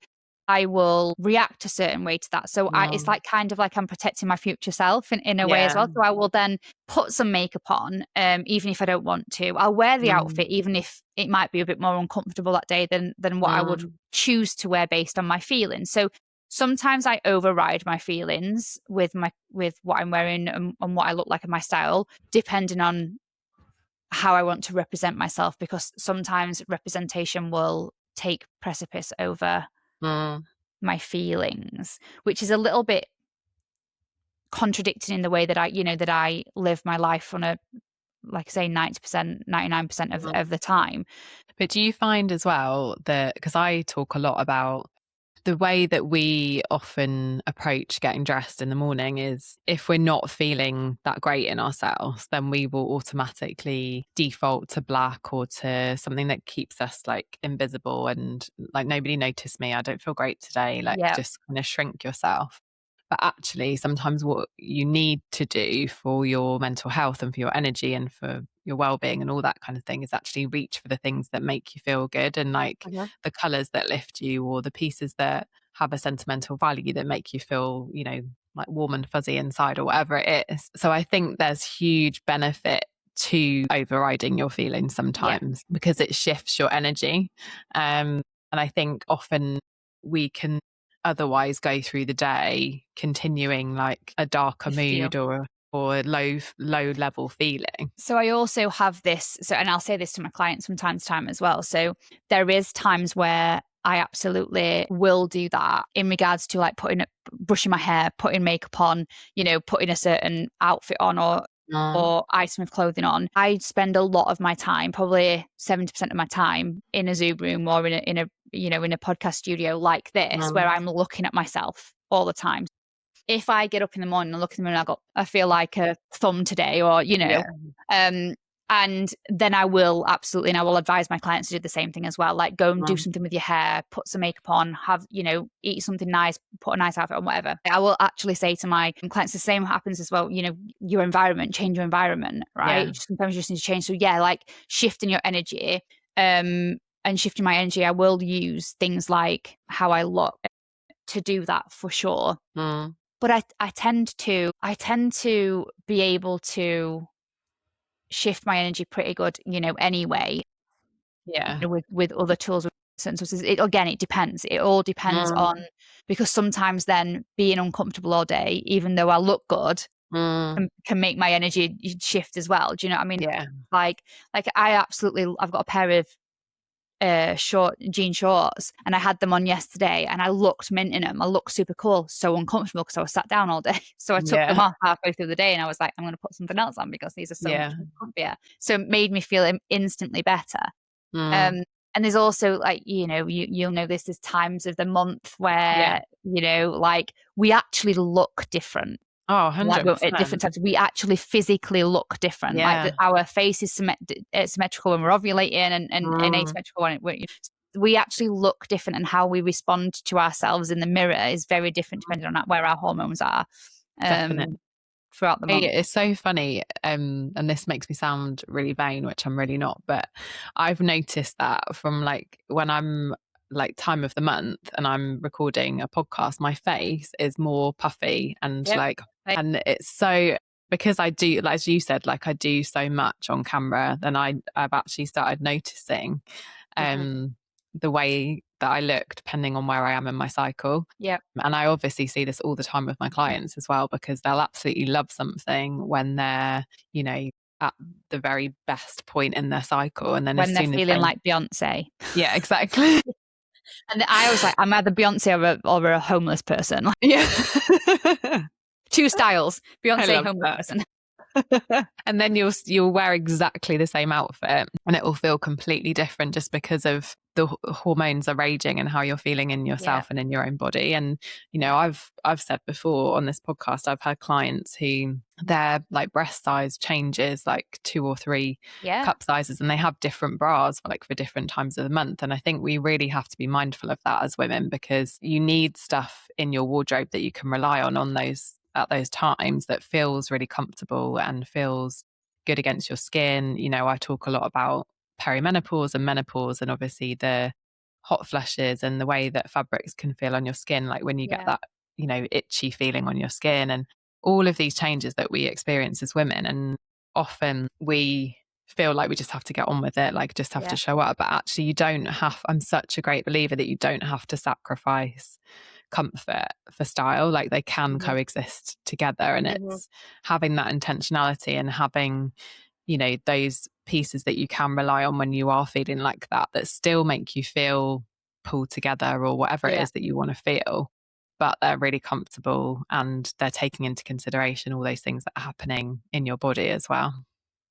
I will react a certain way to that. So it's like kind of like I'm protecting my future self in a way as well. So I will then put some makeup on, even if I don't want to. I'll wear the outfit, even if it might be a bit more uncomfortable that day than what I would choose to wear based on my feelings. So sometimes I override my feelings with what I'm wearing and what I look like in my style, depending on how I want to represent myself, because sometimes representation will take precipice over my feelings, which is a little bit contradicting in the way that I live my life on a, like I say, 90%, 99% of the time. But do you find as well that, because I talk a lot about the way that we often approach getting dressed in the morning is, if we're not feeling that great in ourselves, then we will automatically default to black or to something that keeps us like invisible and like, nobody noticed me, I don't feel great today, like just kind of shrink yourself. But actually, sometimes what you need to do for your mental health and for your energy and for your well-being and all that kind of thing is actually reach for the things that make you feel good, and like the colors that lift you, or the pieces that have a sentimental value that make you feel, like warm and fuzzy inside, or whatever it is. So I think there's huge benefit to overriding your feelings sometimes because it shifts your energy. And I think often we can otherwise go through the day continuing like a darker mood or low level feeling. So I also have this, and I'll say this to my clients from time to time as well. So there is times where I absolutely will do that in regards to like brushing my hair, putting makeup on, putting a certain outfit on or item of clothing on. I spend a lot of my time, probably 70% of my time, in a Zoom room or in a podcast studio like this, where I'm looking at myself all the time. If I get up in the morning and look in the mirror, I feel like a thumb today, or and then I will absolutely, and I will advise my clients to do the same thing as well. Like, go and do something with your hair, put some makeup on, eat something nice, put a nice outfit on, whatever. I will actually say to my clients, the same happens as well. Your environment, change your environment, right? Yeah. Sometimes you just need to change. So like shifting your energy, and shifting my energy, I will use things like how I look to do that for sure. But I tend to be able to shift my energy pretty good, anyway. Yeah. With other tools, with certain sources. It depends. It all depends on, because sometimes then being uncomfortable all day, even though I look good, can make my energy shift as well. Do you know what I mean? Yeah. Like I've got a pair of short jean shorts and I had them on yesterday and I looked mint in them. I looked super cool, so uncomfortable because I was sat down all day. So I took them off halfway through the day and I was like, I'm going to put something else on because these are so much comfier. So it made me feel instantly better. And there's also like, you'll know this, there's times of the month where, like we actually look different. Oh, Like at different 100%. times, we actually physically look different. Like Yeah. our face is symmetrical when we're ovulating, and asymmetrical when we actually look different, and how we respond to ourselves in the mirror is very different depending on where our hormones are Definitely. throughout the month. It's so funny, and this makes me sound really vain, which I'm really not, but I've noticed that from like when I'm like time of the month and I'm recording a podcast, my face is more puffy and and it's so, because I do, like, as you said, like I do so much on camera, then I've actually started noticing the way that I look depending on where I am in my cycle. Yeah. And I obviously see this all the time with my clients as well, because they'll absolutely love something when they're, at the very best point in their cycle. And then when as they're soon as feeling like Beyoncé. Yeah, exactly. And I was like, I'm either Beyoncé or a homeless person. Yeah. Two styles, Beyoncé, homeless that. person. And then you'll wear exactly the same outfit and it will feel completely different just because of the hormones are raging and how you're feeling in yourself and in your own body. And I've said before on this podcast, I've had clients who their like breast size changes like 2 or 3 cup sizes, and they have different bras for different times of the month. And I think we really have to be mindful of that as women, because you need stuff in your wardrobe that you can rely on those at those times, that feels really comfortable and feels good against your skin. I talk a lot about perimenopause and menopause, and obviously the hot flushes and the way that fabrics can feel on your skin, like when you get that itchy feeling on your skin, and all of these changes that we experience as women. And often we feel like we just have to get on with it, like just have to show up, but actually you don't have. I'm such a great believer that you don't have to sacrifice comfort for style. Like they can coexist together, and it's having that intentionality and having those pieces that you can rely on when you are feeling like that still make you feel pulled together, or whatever it is that you want to feel, but they're really comfortable and they're taking into consideration all those things that are happening in your body as well.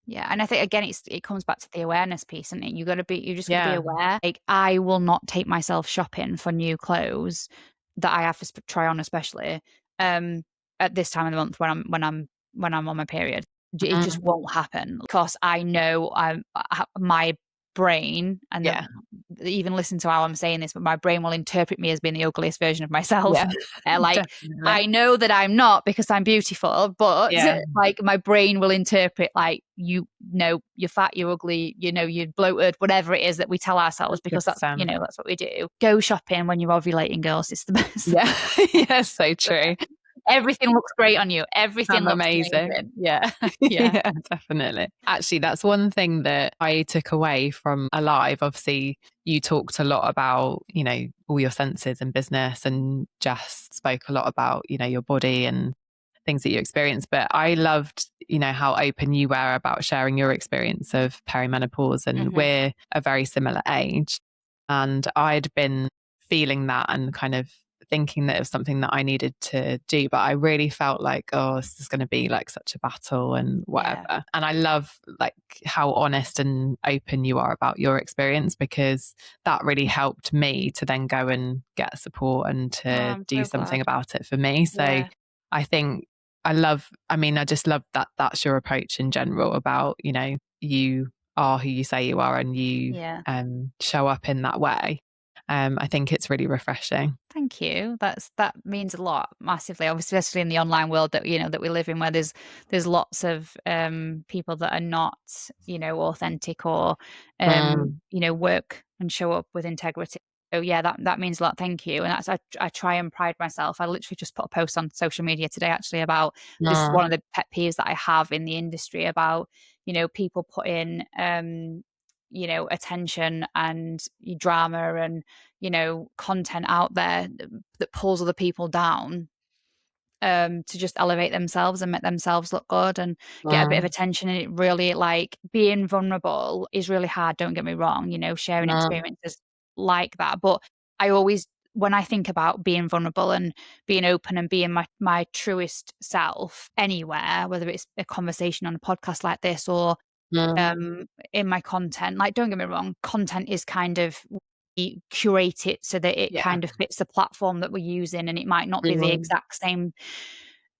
Yeah, and I think again, it comes back to the awareness piece, and you just got to be aware. Like I will not take myself shopping for new clothes that I have to try on, especially at this time of the month when I'm on my period. It just won't happen, because I know my brain, and even listen to how I'm saying this, but my brain will interpret me as being the ugliest version of myself. Like I know that I'm not, because I'm beautiful, but like my brain will interpret like, you're fat, you're ugly, you're bloated, whatever it is that we tell ourselves, because that's that's what we do. Go shopping when you're ovulating, girls. It's the best. Yeah, so true. Everything looks great on you. Everything looks amazing. Yeah. Yeah, definitely. Actually, that's one thing that I took away from Alive. Obviously, you talked a lot about, all your senses in business, and Jess spoke a lot about, your body and things that you experienced. But I loved, how open you were about sharing your experience of perimenopause, and we're a very similar age. And I'd been feeling that and kind of thinking that it was something that I needed to do, but I really felt like, oh, this is going to be like such a battle and whatever. And I love like how honest and open you are about your experience, because that really helped me to then go and get support and to do something about it for me. So I think I just love that that's your approach in general about, you are who you say you are, and you show up in that way. I think it's really refreshing. Thank you. That means a lot, massively. Obviously, especially in the online world that that we live in, where there's lots of people that are not authentic, or work and show up with integrity. So that means a lot. Thank you. And that's I try and pride myself. I literally just put a post on social media today actually about this is one of the pet peeves that I have in the industry about people putting attention and drama and content out there that pulls other people down to just elevate themselves and make themselves look good and get a bit of attention. And it really, like, being vulnerable is really hard, don't get me wrong, sharing experiences like that. But I always, when I think about being vulnerable and being open and being my truest self anywhere, whether it's a conversation on a podcast like this or in my content. Like, don't get me wrong, content is kind of, we curate it so that it kind of fits the platform that we're using, and it might not be the exact same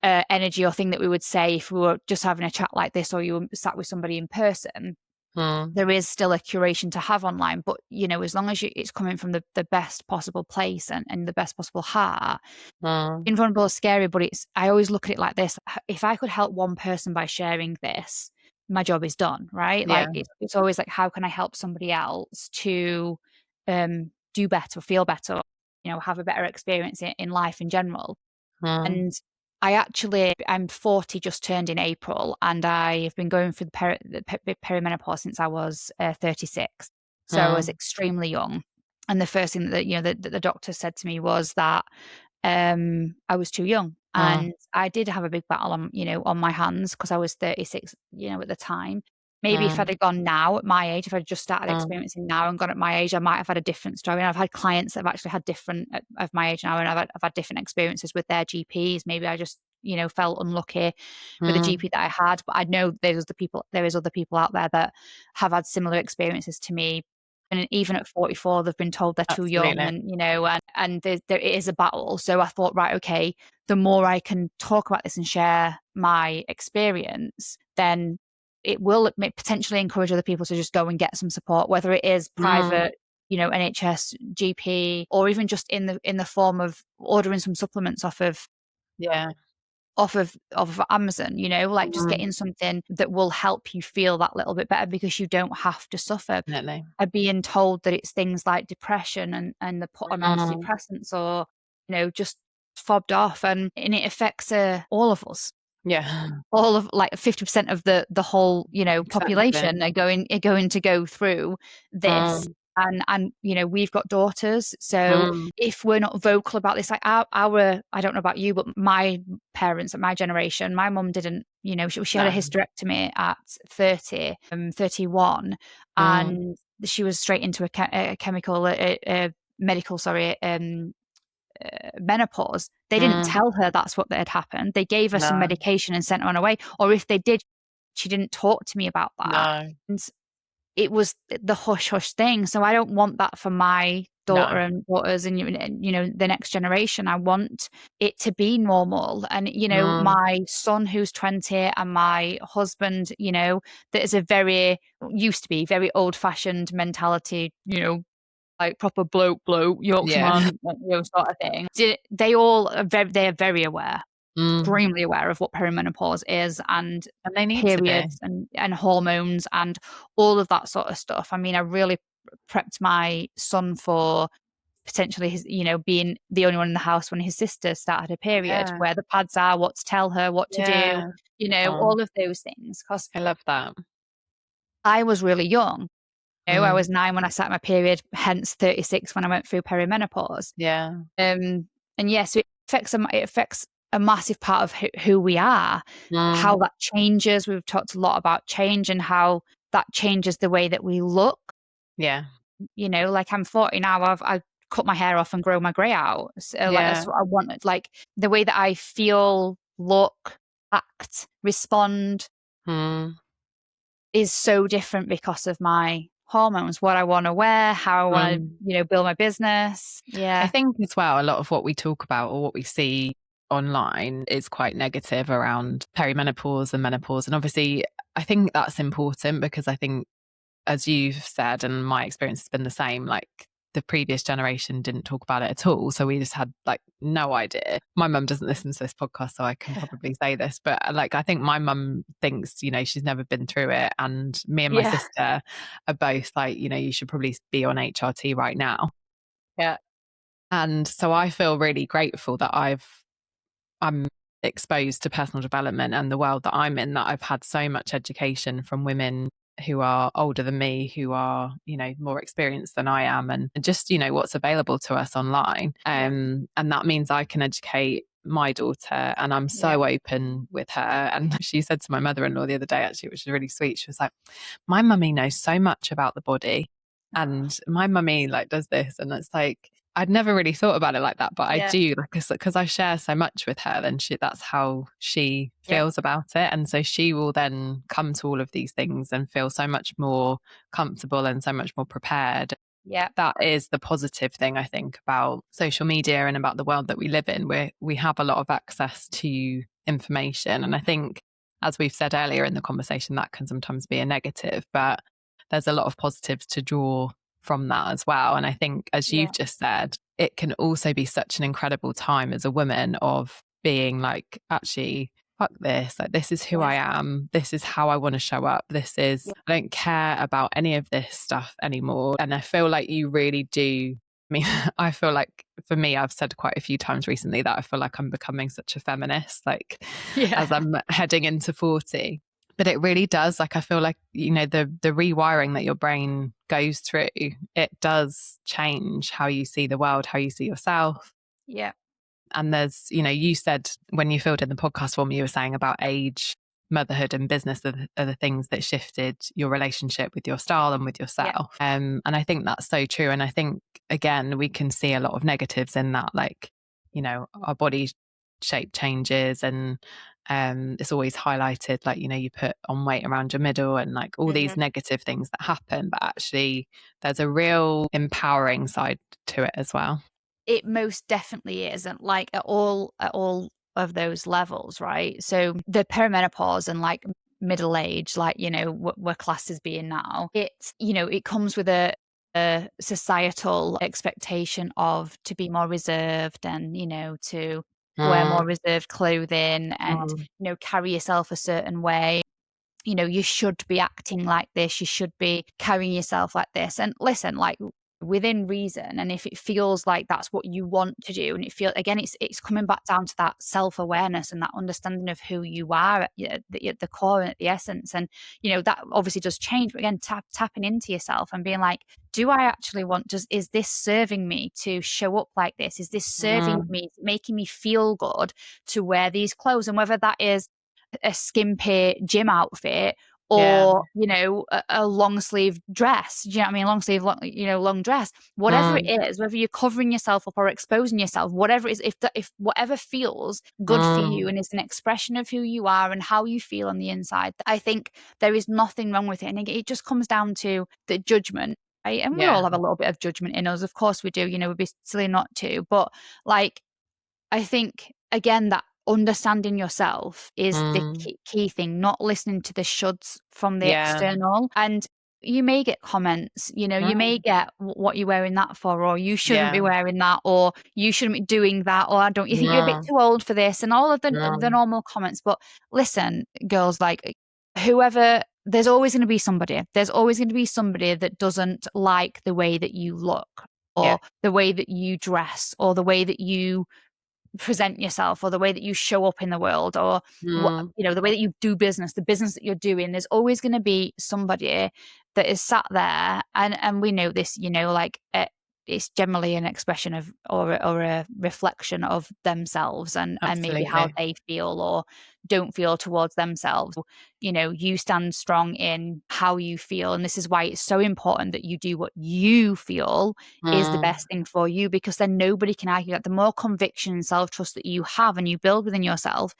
energy or thing that we would say if we were just having a chat like this, or you were sat with somebody in person. There is still a curation to have online, but as long as it's coming from the best possible place and the best possible heart. Being vulnerable is scary, but I always look at it like this: if I could help one person by sharing this, my job is done, right? Like, it's always like, how can I help somebody else to do better, feel better, have a better experience in life in general. And I'm 40, just turned in April, and I've been going through the perimenopause since I was 36. So I was extremely young. And the first thing that the doctor said to me was that I was too young. And I did have a big battle on my hands, because I was 36, at the time. Maybe if I'd have gone now at my age, if I'd just started experiencing now and gone at my age, I might have had a different story. And I've had clients that have actually had different of my age now, and I've had different experiences with their GPs. Maybe I just, felt unlucky with the GP that I had. But I know there is other people out there that have had similar experiences to me. And even at 44, they've been told they're too young, and there is a battle. So I thought, right, okay, the more I can talk about this and share my experience, then it will potentially encourage other people to just go and get some support, whether it is private, NHS, GP, or even just in the form of ordering some supplements off of Amazon, like just getting something that will help you feel that little bit better, because you don't have to suffer. Definitely. Being told that it's things like depression and the put on antidepressants, or just fobbed off, and it affects all of us. All of, like, 50% of the whole population are going to go through this. And we've got daughters, so if we're not vocal about this, like our I don't know about you, but my parents at my generation, my mum didn't, she had a hysterectomy at 31, and she was straight into a medical, menopause. They didn't tell her that's what had happened. They gave her some medication and sent her on her way. Or if they did, she didn't talk to me about that. And it was the hush hush thing. So I don't want that for my daughter and daughters and the next generation. I want it to be normal. And my son, who's 20, and my husband, that is used to be very old fashioned mentality, like proper bloke, Yorkshireman, sort of thing. They are very aware, extremely aware of what perimenopause is, and they need periods and hormones and all of that sort of stuff. I mean, I really prepped my son for potentially his, being the only one in the house when his sister started her period, where the pads are, what to tell her, what to do, all of those things. Because I love that. I was really young. I was 9 when I started my period, hence 36 when I went through perimenopause. And so it affects a massive part of who we are, how that changes. We've talked a lot about change and how that changes the way that we look. Like, I'm 40 now, I've cut my hair off and grown my grey out. So like, that's what I wanted. Like, the way that I feel, look, act, respond is so different because of my hormones, what I want to wear, how I want to, build my business. I think as well, a lot of what we talk about or what we see online is quite negative around perimenopause and menopause. And obviously, I think that's important, because I think, as you've said, and my experience has been the same, like, the previous generation didn't talk about it at all. So we just had like no idea. My mum doesn't listen to this podcast, so I can probably say this, but like, I think my mum thinks, she's never been through it. And me and my sister are both like, you should probably be on HRT right now. And so I feel really grateful that I'm exposed to personal development and the world that I'm in, that I've had so much education from women who are older than me, who are, more experienced than I am, and just, what's available to us online. And that means I can educate my daughter, and I'm so open with her. And she said to my mother-in-law the other day, actually, which is really sweet, she was like, my mummy knows so much about the body, and my mummy like does this. And it's like, I'd never really thought about it like that, but I Yeah. do, because I share so much with her, then that's how she feels about it. And so she will then come to all of these things and feel so much more comfortable and so much more prepared. Yeah. That is the positive thing, I think, about social media and about the world that we live in, where we have a lot of access to information. And I think, as we've said earlier in the conversation, that can sometimes be a negative, but there's a lot of positives to draw from that as well. And I think, as you've just said, it can also be such an incredible time as a woman of being like, actually, fuck this, like, this is who I am, this is how I want to show up, this is, I don't care about any of this stuff anymore. And I feel like you really do. I mean, I feel like, for me, I've said quite a few times recently that I feel like I'm becoming such a feminist, like, as I'm heading into 40. But it really does, like, I feel like, you know, the rewiring that your brain goes through, it does change how you see the world, how you see yourself. Yeah. And there's, you know, you said when you filled in the podcast form, you were saying about age, motherhood and business are the things that shifted your relationship with your style and with yourself. And I think that's so true. And I think, again, we can see a lot of negatives in that, like, you know, our body shape changes, and it's always highlighted, like, you know, you put on weight around your middle and like all these negative things that happen. But actually, there's a real empowering side to it as well. It most definitely is, and like at all of those levels, right? So the perimenopause and like middle age, like, you know, what we're classed as being now, it's, you know, it comes with a societal expectation of to be more reserved and, you know, to wear more reserved clothing and, you know, carry yourself a certain way. You know, you should be acting like this, you should be carrying yourself like this. And listen, like, within reason, and if it feels like that's what you want to do, and it feels, again, it's coming back down to that self-awareness and that understanding of who you are at the core and at the essence. And, you know, that obviously does change, but again, tapping into yourself and being like, do I actually want, is this serving me to show up like this? Is this serving me, making me feel good to wear these clothes? And whether that is a skimpy gym outfit or, you know, a long sleeve dress, do you know what I mean? Long sleeve, you know, long dress, whatever it is, whether you're covering yourself up or exposing yourself, whatever it is, if whatever feels good for you and is an expression of who you are and how you feel on the inside, I think there is nothing wrong with it. And it just comes down to the judgment, right? And we all have a little bit of judgment in us, of course we do, you know, we'd be silly not to, but like, I think, again, that understanding yourself is the key thing, not listening to the shoulds from the external. And you may get comments, you know, you may get, what you're wearing that for, or you shouldn't be wearing that, or you shouldn't be doing that, or don't you think you're a bit too old for this, and all of the normal comments. But listen, girls, like, whoever, there's always going to be somebody. There's always going to be somebody that doesn't like the way that you look, or the way that you dress, or the way that you present yourself, or the way that you show up in the world, or what, you know, the way that you do business, the business that you're doing. There's always going to be somebody that is sat there, and we know this, you know, like, it's generally an expression of, or a reflection of themselves, and maybe how they feel or don't feel towards themselves. You know, you stand strong in how you feel, and this is why it's so important that you do what you feel is the best thing for you, because then nobody can argue that. The more conviction and self-trust that you have and you build within yourself,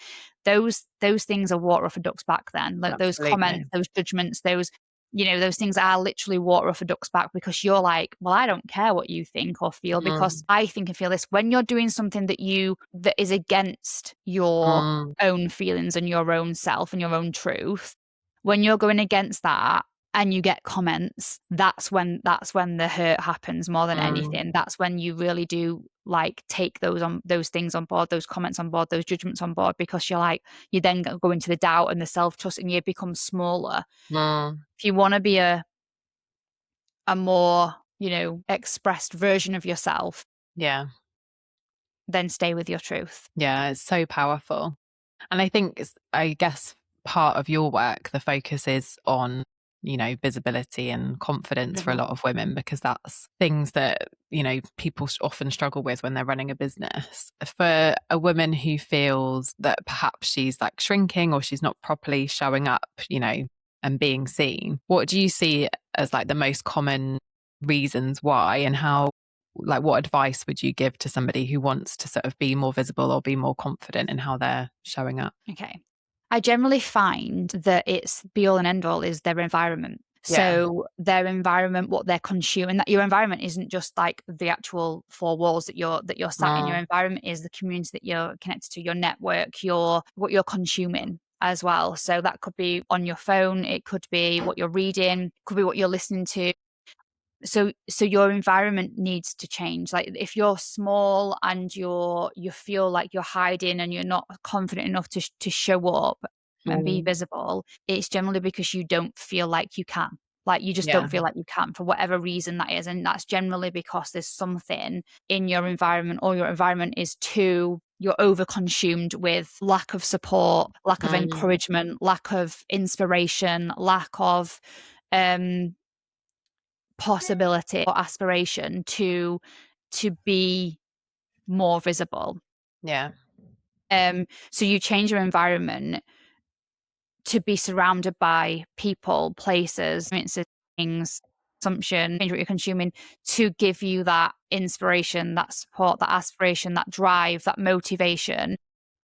those things are water off a duck's back then. Like, those comments, those judgments, those, you know, those things are literally water off a duck's back, because you're like, well, I don't care what you think or feel, because I think and feel this. When you're doing something that is against your own feelings and your own self and your own truth, when you're going against that and you get comments, that's when the hurt happens more than anything. That's when you really do, like, take those things on board, those comments on board, those judgments on board, because you're like, you then go into the doubt and the self-trust, and you become smaller. If you want to be a more, you know, expressed version of yourself, then stay with your truth. It's so powerful. And I think I guess part of your work, the focus is on, you know, visibility and confidence for a lot of women, because that's things that, you know, people often struggle with when they're running a business. For a woman who feels that perhaps she's like shrinking, or she's not properly showing up, you know, and being seen, what do you see as like the most common reasons why, and how like what advice would you give to somebody who wants to sort of be more visible or be more confident in how they're showing up? Okay. I generally find that it's be all and end all is their environment. Yeah. So their environment, what they're consuming, that your environment isn't just like the actual four walls that you're sat in. Your environment is the community that you're connected to, your network, what you're consuming as well. So that could be on your phone, it could be what you're reading, could be what you're listening to. So your environment needs to change. Like if you're small and you feel like you're hiding and you're not confident enough to show up and be visible, it's generally because you don't feel like you can. Like you just don't feel like you can for whatever reason that is. And that's generally because there's something in your environment, or your environment is you're overconsumed with lack of support, lack of encouragement, lack of inspiration, lack of possibility or aspiration to be more visible. Yeah. So you change your environment to be surrounded by people, places, things, consumption, change what you're consuming to give you that inspiration, that support, that aspiration, that drive, that motivation,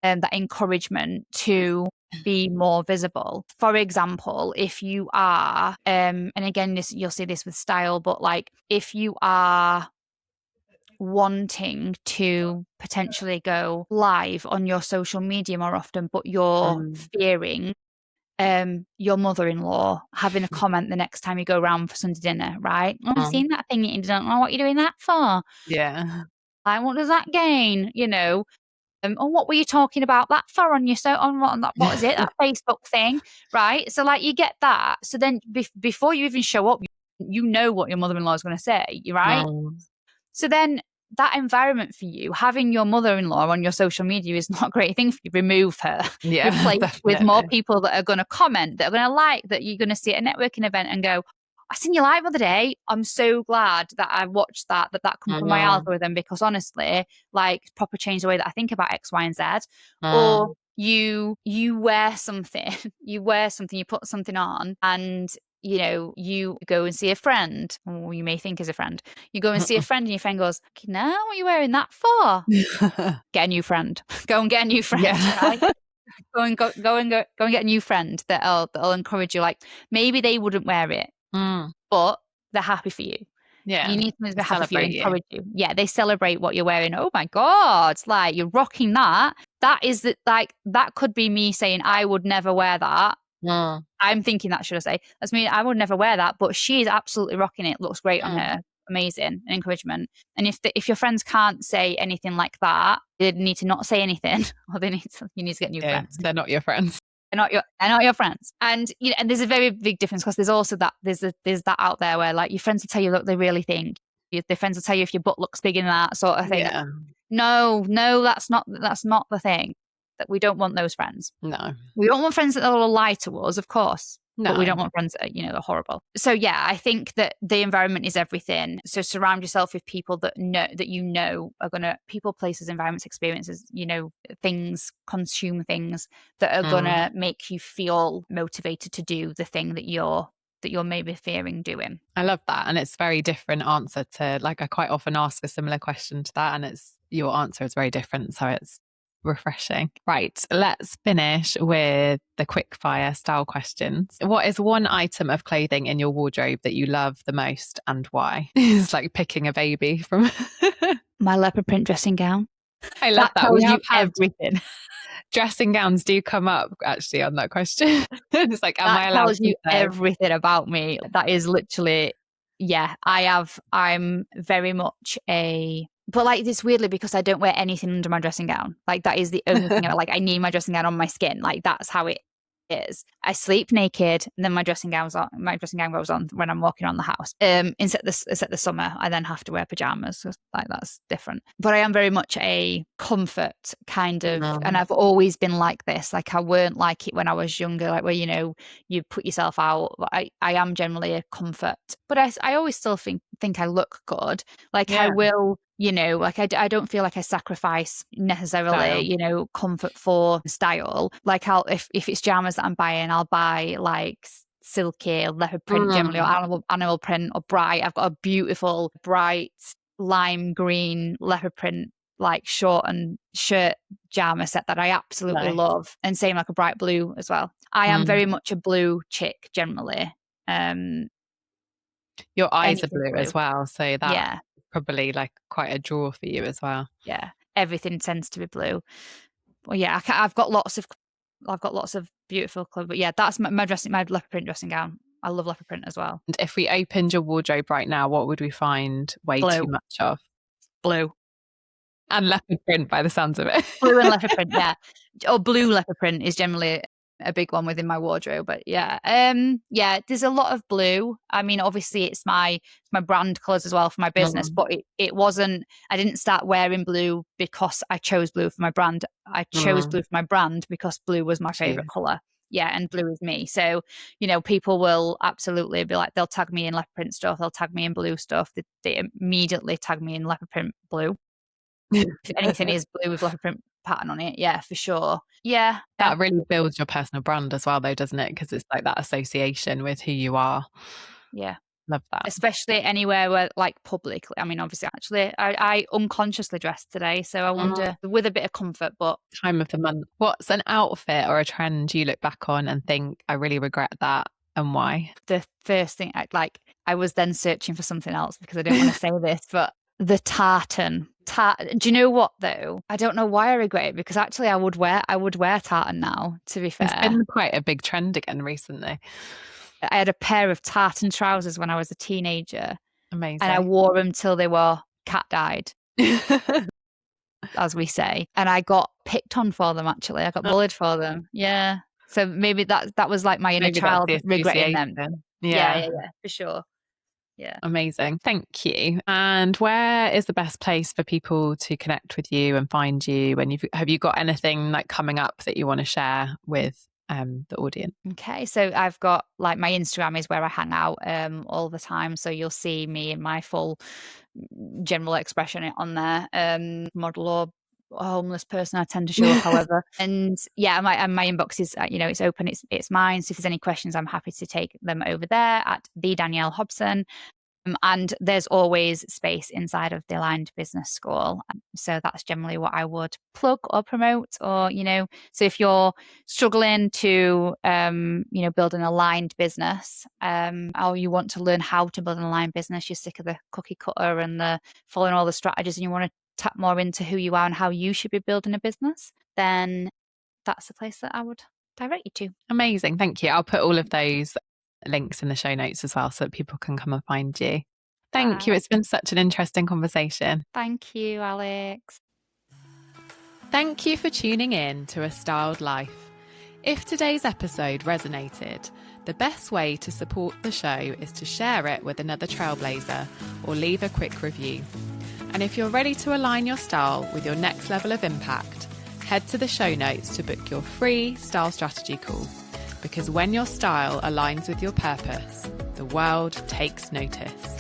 and that encouragement to be more visible. For example, if you are, and again, you'll see this with style, but like if you are wanting to potentially go live on your social media more often, but you're fearing your mother-in-law having a comment the next time you go around for Sunday dinner, right? Oh, I've seen that thing, you don't know what you're doing that for. Yeah. Like, what does that gain? Oh, what were you talking about that for on your what is it, that Facebook thing, right? So like you get that. So then before you even show up, you know what your mother-in-law is going to say, right? So then that environment for you, having your mother-in-law on your social media is not a great thing for you. Remove her. Yeah, replace with more people that are going to comment, that are going to like, that you're going to see at a networking event and go, I seen you live the other day. I'm so glad that I watched that come from my algorithm, because honestly, like proper change the way that I think about X, Y, and Z. Or you wear something, you put something on, and you go and see a friend, or you may think is a friend. You go and see a friend and your friend goes, no, what are you wearing that for? Get a new friend. Go and get a new friend, right? Go and get a new friend that'll encourage you. Like maybe they wouldn't wear it, but they're happy for you. Yeah. You need someone to be happy for you, Celebrate you. encourage you. Yeah, they celebrate what you're wearing. Oh my God, like you're rocking that. That could be me saying I would never wear that. I'm thinking that, should I say? That's me. I would never wear that, but she's absolutely rocking it. Looks great on her. Amazing. Encouragement. And if your friends can't say anything like that, they need to not say anything, or you need to get new friends. They're not your friends. They're not your friends. And and there's a very big difference, because there's also that there's that out there where like your friends will tell you what they really think. Your friends will tell you if your butt looks big in that sort of thing. Yeah. No, that's not the thing. That we don't want those friends. No. We don't want friends that will lie to us, of course. No. But we don't want friends that are horrible. So yeah, I think that the environment is everything. So surround yourself with people that are gonna, people, places, environments, experiences, things, consume things that are gonna make you feel motivated to do the thing that you're maybe fearing doing. I love that. And it's a very different answer to, like, I quite often ask a similar question to that, and your answer is very different. So it's refreshing. Right, let's finish with the quickfire style questions. What is one item of clothing in your wardrobe that you love the most, and why? It's like picking a baby from my leopard print dressing gown. I love that. Tells you everything. Dressing gowns do come up actually on that question. It's like, am I allowed tells to you say? Everything about me. That is literally, yeah. I'm very much but like this, weirdly, because I don't wear anything under my dressing gown. Like that is the only thing. Like I need my dressing gown on my skin. Like that's how it is. I sleep naked, and then my dressing gown goes on when I'm walking around the house. Except the summer, I then have to wear pajamas. So like that's different. But I am very much a comfort kind of, and I've always been like this. Like I weren't like it when I was younger. Like where you put yourself out. I am generally a comfort, but I always still think I look good. Like I will. Like I don't feel like I sacrifice necessarily, Style. comfort for style. Like if it's jammers that I'm buying, I'll buy like silky leopard print generally, or animal print, or bright. I've got a beautiful bright lime green leopard print like short and shirt pyjama set that I absolutely love, and same like a bright blue as well. I am very much a blue chick generally. Your eyes are blue as well, so that probably like quite a draw for you as well. Yeah, everything tends to be blue. Well, yeah, I've got lots of beautiful clothes, but yeah, that's my leopard print dressing gown. I love leopard print as well. And if we opened your wardrobe right now, what would we find way too much of? Blue. And leopard print by the sounds of it. Blue and leopard print, yeah. Or blue leopard print is generally a big one within my wardrobe, but yeah. There's a lot of blue. I mean, obviously it's my brand colours as well for my business, but it wasn't, I didn't start wearing blue because I chose blue for my brand. I chose blue for my brand because blue was my favourite colour. Yeah, and blue is me. So, you know, people will absolutely be like, they'll tag me in leopard print stuff, they'll tag me in blue stuff. They immediately tag me in leopard print blue. If anything is blue with leopard print pattern on it, yeah, for sure. Yeah. That really builds your personal brand as well, though, doesn't it? Because it's like that association with who you are. Yeah. Love that. Especially anywhere where, like, publicly. I mean, obviously, actually, I unconsciously dressed today, so I wonder, with a bit of comfort, but... Time of the month. What's an outfit or a trend you look back on and think, I really regret that, and why? The first thing, I was then searching for something else because I didn't want to say this, but the tartan. Do you know what, though? I don't know why I regret it, because actually I would wear tartan now, to be fair. It's been quite a big trend again recently. I had a pair of tartan trousers when I was a teenager. Amazing. And I wore them till they were cat-dyed, as we say. And I got picked on for them, actually. I got bullied for them. Yeah. So maybe that was like my inner child regretting them. Yeah, for sure. Yeah. Amazing. Thank you. And where is the best place for people to connect with you and find you? And have you got anything like coming up that you want to share with the audience? Okay, so I've got, like, my Instagram is where I hang out all the time, so you'll see me in my full general expression on there. Model or homeless person, I tend to show up, however. And yeah, my inbox is it's open, it's mine, so if there's any questions, I'm happy to take them over there at the Danielle Hobson. And there's always space inside of the Aligned Business School. So that's generally what I would plug or promote, or, so if you're struggling to, build an aligned business, or you want to learn how to build an aligned business, you're sick of the cookie cutter and the following all the strategies, and you want to tap more into who you are and how you should be building a business, then that's the place that I would direct you to. Amazing. Thank you. I'll put all of those links in the show notes as well so that people can come and find you. Thank you. It's been such an interesting conversation. Thank you, Alex. Thank you for tuning in to A Styled Life. If today's episode resonated, the best way to support the show is to share it with another trailblazer or leave a quick review. And if you're ready to align your style with your next level of impact, head to the show notes to book your free style strategy call. Because when your style aligns with your purpose, the world takes notice.